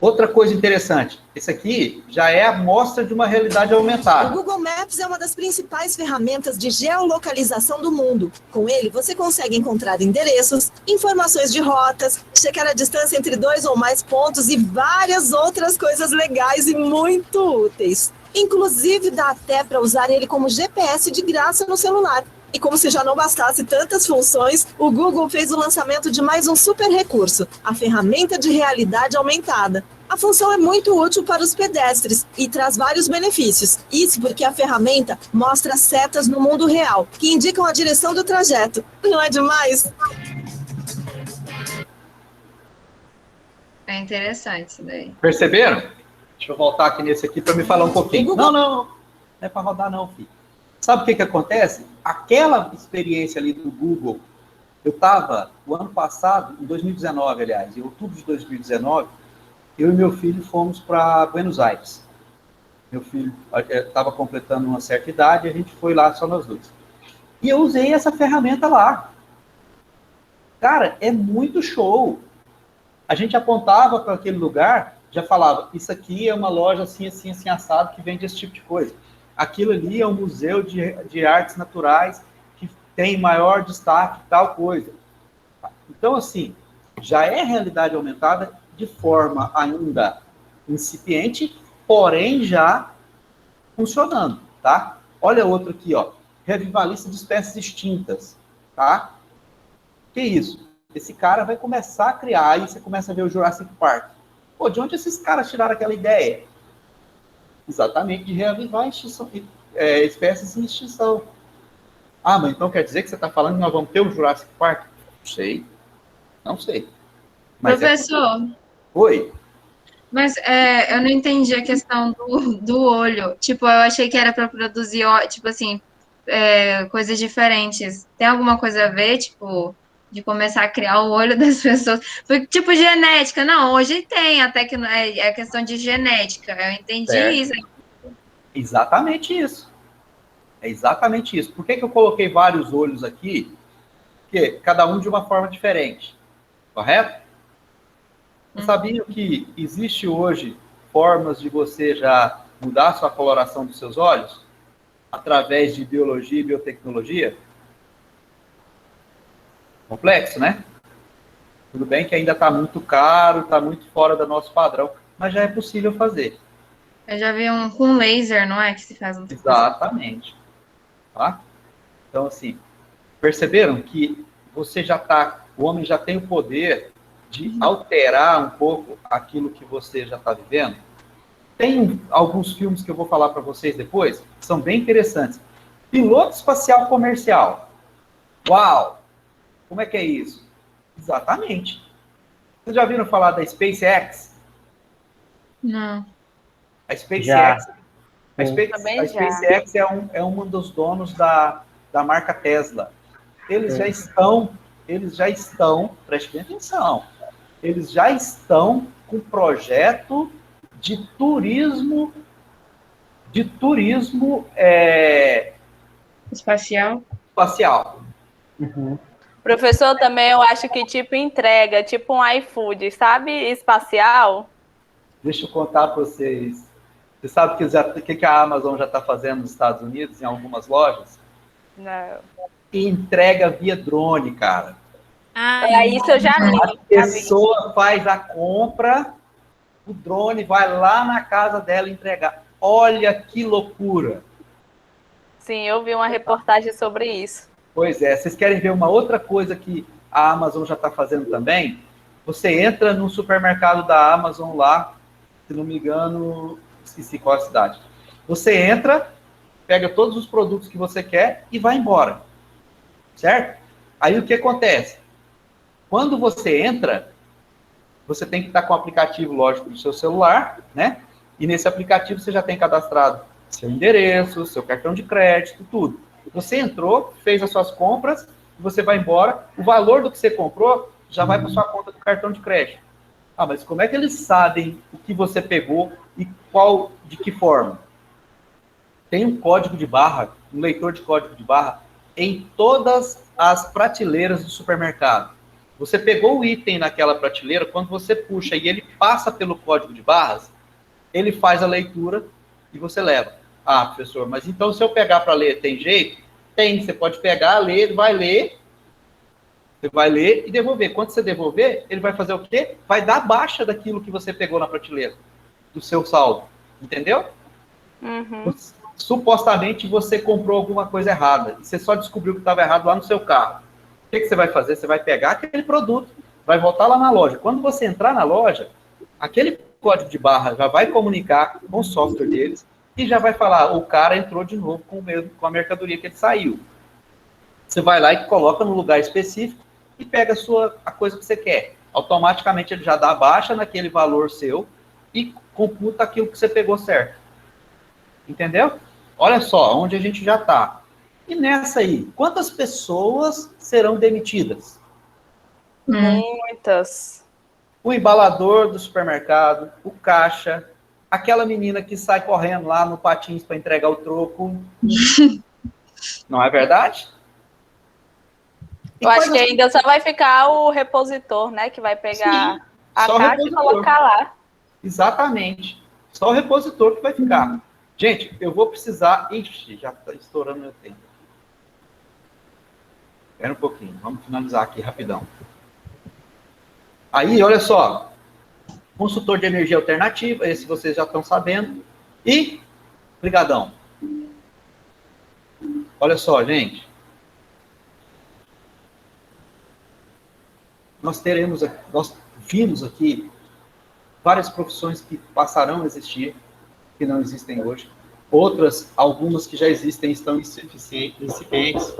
Outra coisa interessante. Esse aqui já é a amostra de uma realidade O aumentada. Google Maps é uma das principais ferramentas de geolocalização do mundo. Com ele, você consegue encontrar endereços, informações de rotas, checar a distância entre 2 ou mais pontos e várias outras coisas legais e muito úteis. Inclusive, dá até para usar ele como GPS de graça no celular. E como se já não bastasse tantas funções, o Google fez o lançamento de mais um super recurso, a ferramenta de realidade aumentada. A função é muito útil para os pedestres e traz vários benefícios. Isso porque a ferramenta mostra setas no mundo real, que indicam a direção do trajeto. Não é demais? É interessante isso daí. Perceberam? Deixa eu voltar aqui nesse aqui para me falar um pouquinho. Não é para rodar não, filho. Sabe o que acontece? Aquela experiência ali do Google, eu estava, o ano passado, em 2019, aliás, em outubro de 2019, eu e meu filho fomos para Buenos Aires. Meu filho estava completando uma certa idade, a gente foi lá só nós dois. E eu usei essa ferramenta lá. Cara, é muito show. A gente apontava para aquele lugar, já falava, isso aqui é uma loja assim, assim, assim, assado, que vende esse tipo de coisa. Aquilo ali é um museu de artes naturais que tem maior destaque, tal coisa. Então, assim, já é realidade aumentada de forma ainda incipiente, porém já funcionando, tá? Olha outro aqui, ó. Revivalista de espécies extintas, tá? Que isso? Esse cara vai começar a criar, aí você começa a ver o Jurassic Park. Pô, de onde esses caras tiraram aquela ideia? Exatamente, de reavivar espécies em extinção. Ah, mas então quer dizer que você está falando que nós vamos ter o Jurassic Park? Não sei. Não sei. Mas Professor, Oi. mas eu não entendi a questão do olho. Tipo, eu achei que era para produzir, tipo assim, coisas diferentes. Tem alguma coisa a ver, tipo, de começar a criar o olho das pessoas? Porque, tipo, genética, não, hoje tem, até que é questão de genética. Eu entendi Certo. isso. Exatamente isso. É exatamente isso. Por que eu coloquei vários olhos aqui? Porque cada um de uma forma diferente. Correto? Você sabia que existe hoje formas de você já mudar a sua coloração dos seus olhos? Através de biologia e biotecnologia? Complexo, né? Tudo bem que ainda está muito caro, está muito fora do nosso padrão, mas já é possível fazer. Eu já vi um com laser, não é? Que se faz um. Exatamente. Tá? Então, assim, perceberam que você já está, o homem já tem o poder de alterar um pouco aquilo que você já está vivendo? Tem alguns filmes que eu vou falar para vocês depois, que são bem interessantes. Piloto espacial comercial. Uau! Como é que é isso? Exatamente. Vocês já viram falar da SpaceX? Não. A SpaceX, Já. a SpaceX é um dos donos da marca Tesla. Eles já estão, preste bem atenção, eles já estão com projeto de turismo espacial. espacial. Uhum. Professor, também eu acho que tipo entrega, tipo um iFood, sabe? Espacial. Deixa eu contar para vocês. Você sabe o que a Amazon já está fazendo nos Estados Unidos, em algumas lojas? Não. Entrega via drone, cara. Isso eu já vi. A pessoa faz a compra, o drone vai lá na casa dela entregar. Olha que loucura. Sim, eu vi uma reportagem sobre isso. Pois é, vocês querem ver uma outra coisa que a Amazon já está fazendo também? Você entra no supermercado da Amazon lá, se não me engano, esqueci qual é a cidade. Você entra, pega todos os produtos que você quer e vai embora. Certo? Aí o que acontece? Quando você entra, você tem que estar com o aplicativo, lógico, do seu celular, né? E nesse aplicativo você já tem cadastrado seu endereço, seu cartão de crédito, tudo. Você entrou, fez as suas compras, você vai embora, o valor do que você comprou já vai para sua conta do cartão de crédito. Ah, mas como é que eles sabem o que você pegou e de que forma? Tem um código de barra, um leitor de código de barra em todas as prateleiras do supermercado. Você pegou o item naquela prateleira, quando você puxa e ele passa pelo código de barras, ele faz a leitura e você leva. Ah, professor, mas então se eu pegar para ler, tem jeito? Tem, você pode pegar, ler, você vai ler e devolver. Quando você devolver, ele vai fazer o quê? Vai dar baixa daquilo que você pegou na prateleira, do seu saldo. Entendeu? Uhum. Supostamente você comprou alguma coisa errada e você só descobriu que estava errado lá no seu carro. O que você vai fazer? Você vai pegar aquele produto, vai voltar lá na loja. Quando você entrar na loja, aquele código de barra já vai comunicar com o software deles e já vai falar, o cara entrou de novo com a mercadoria que ele saiu. Você vai lá e coloca no lugar específico e pega a coisa que você quer. Automaticamente ele já dá baixa naquele valor seu e computa aquilo que você pegou certo. Entendeu? Olha só, onde a gente já está. E nessa aí, quantas pessoas serão demitidas? Muitas. O embalador do supermercado, o caixa, aquela menina que sai correndo lá no patins para entregar o troco. Não é verdade? Eu acho que ainda só vai ficar o repositor, né? Que vai pegar a caixa e colocar lá. Exatamente. Só o repositor que vai ficar. Gente, eu vou precisar... Ixi, já está estourando meu tempo. Espera um pouquinho. Vamos finalizar aqui rapidão. Aí, olha só. Consultor de energia alternativa. Esse vocês já estão sabendo. E... brigadão. Olha só, gente. Nós vimos aqui várias profissões que passarão a existir, que não existem hoje. Outras, algumas que já existem, estão incipientes.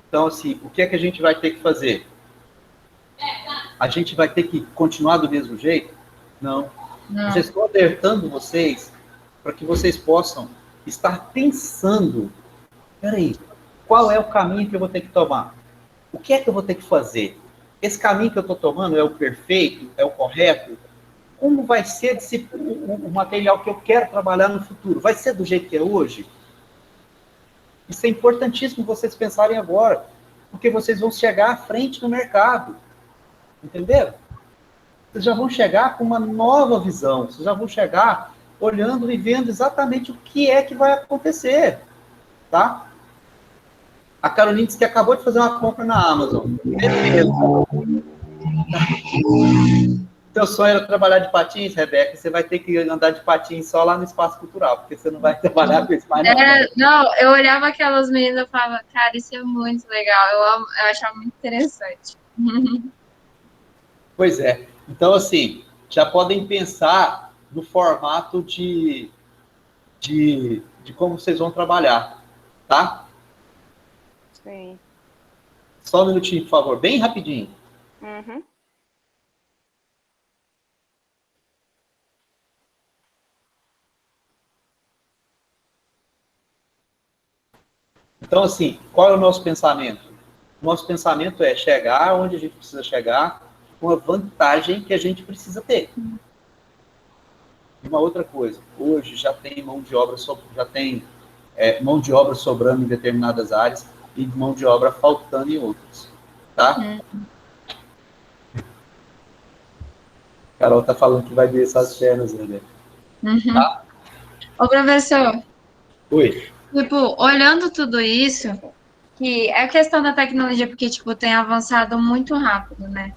Então, assim, o que é que a gente vai ter que fazer? A gente vai ter que continuar do mesmo jeito? Não. Eu já estou alertando vocês para que vocês possam estar pensando, peraí, qual é o caminho que eu vou ter que tomar? O que é que eu vou ter que fazer? Esse caminho que eu estou tomando é o perfeito? É o correto? Como vai ser o material que eu quero trabalhar no futuro? Vai ser do jeito que é hoje? Isso é importantíssimo vocês pensarem agora, porque vocês vão chegar à frente no mercado. Entenderam? Vocês já vão chegar com uma nova visão, vocês já vão chegar olhando e vendo exatamente o que é que vai acontecer. Tá? A Caroline disse que acabou de fazer uma compra na Amazon. Beleza. Seu sonho era trabalhar de patins, Rebeca? Você vai ter que andar de patins só lá no espaço cultural, porque você não vai trabalhar com isso mais nada. Não, eu olhava aquelas meninas e falava, cara, isso é muito legal. Eu achava muito interessante. Pois é. Então, assim, já podem pensar no formato de como vocês vão trabalhar, tá? Sim. Só um minutinho, por favor, bem rapidinho. Uhum. Então, assim, qual é o nosso pensamento? O nosso pensamento é chegar onde a gente precisa chegar com a vantagem que a gente precisa ter. E uma outra coisa, hoje já tem mão de obra sobrando em determinadas áreas, e de mão de obra faltando em outros, tá? Carol tá falando que vai ver essas pernas, né? Tá? Ô, professor, Oi. tipo, olhando tudo isso, que é a questão da tecnologia, porque, tipo, tem avançado muito rápido, né?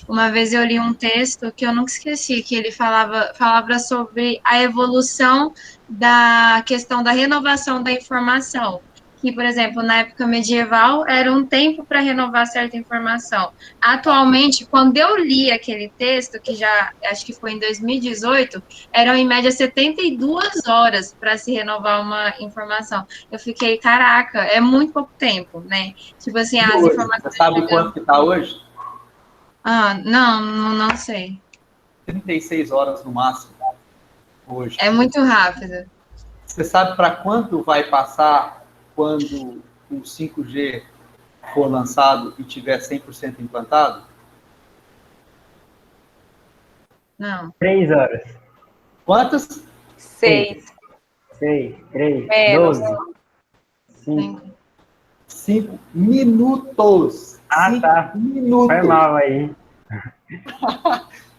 Uma vez eu li um texto que eu nunca esqueci, que ele falava sobre a evolução da questão da renovação da informação. Que, por exemplo, na época medieval, era um tempo para renovar certa informação. Atualmente, quando eu li aquele texto, que já acho que foi em 2018, eram em média 72 horas para se renovar uma informação. Eu fiquei, caraca, é muito pouco tempo, né? Tipo assim, as Hoje, informações. você sabe quanto que tá hoje? Não sei. 36 horas no máximo, hoje. É muito rápido. Você sabe para quanto vai passar quando o 5G for lançado e tiver 100% implantado? Não. 3 horas. Quantas? 6. 6, 3, Menos. 12. 5. 5 minutos. Ah, 5 tá. minutos. Foi mal aí.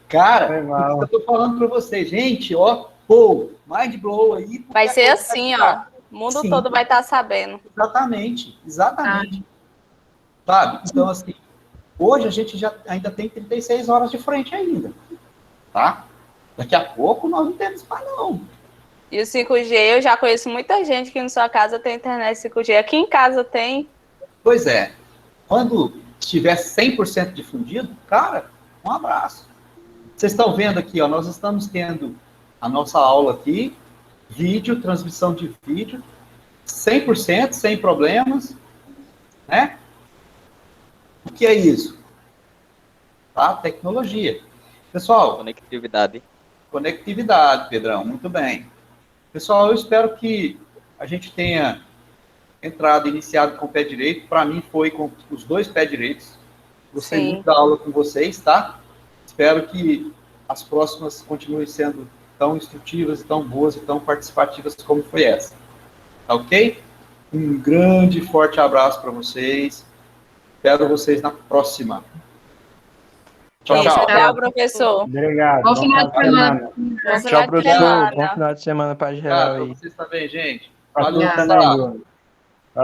Cara, Foi mal. eu tô falando para vocês, gente, ó, pô, mind blow aí. Vai ser assim, ó. O mundo Sim. todo vai estar sabendo. Exatamente. Sabe? Então, assim, hoje a gente ainda tem 36 horas de frente ainda, tá? Daqui a pouco nós não temos mais, não. E o 5G, eu já conheço muita gente que na sua casa tem internet 5G. Aqui em casa tem. Pois é. Quando estiver 100% difundido, cara, um abraço. Vocês estão vendo aqui, ó, nós estamos tendo a nossa aula aqui, vídeo, transmissão de vídeo, 100%, sem problemas, né? O que é isso? Tá? Tecnologia. Pessoal... Conectividade, Pedrão, muito bem. Pessoal, eu espero que a gente tenha iniciado com o pé direito. Para mim foi com os 2 pés direitos. Gostei muito da aula com vocês, tá? Espero que as próximas continuem sendo tão instrutivas, tão boas e tão participativas como foi essa. Tá ok? Um grande e forte abraço para vocês. Espero vocês na próxima. Tchau, tchau. Tchau, professor. Obrigado. Bom final de semana. Tchau, professor. Bom final de semana para geral aí. Vocês também, gente. Valeu, Valeu,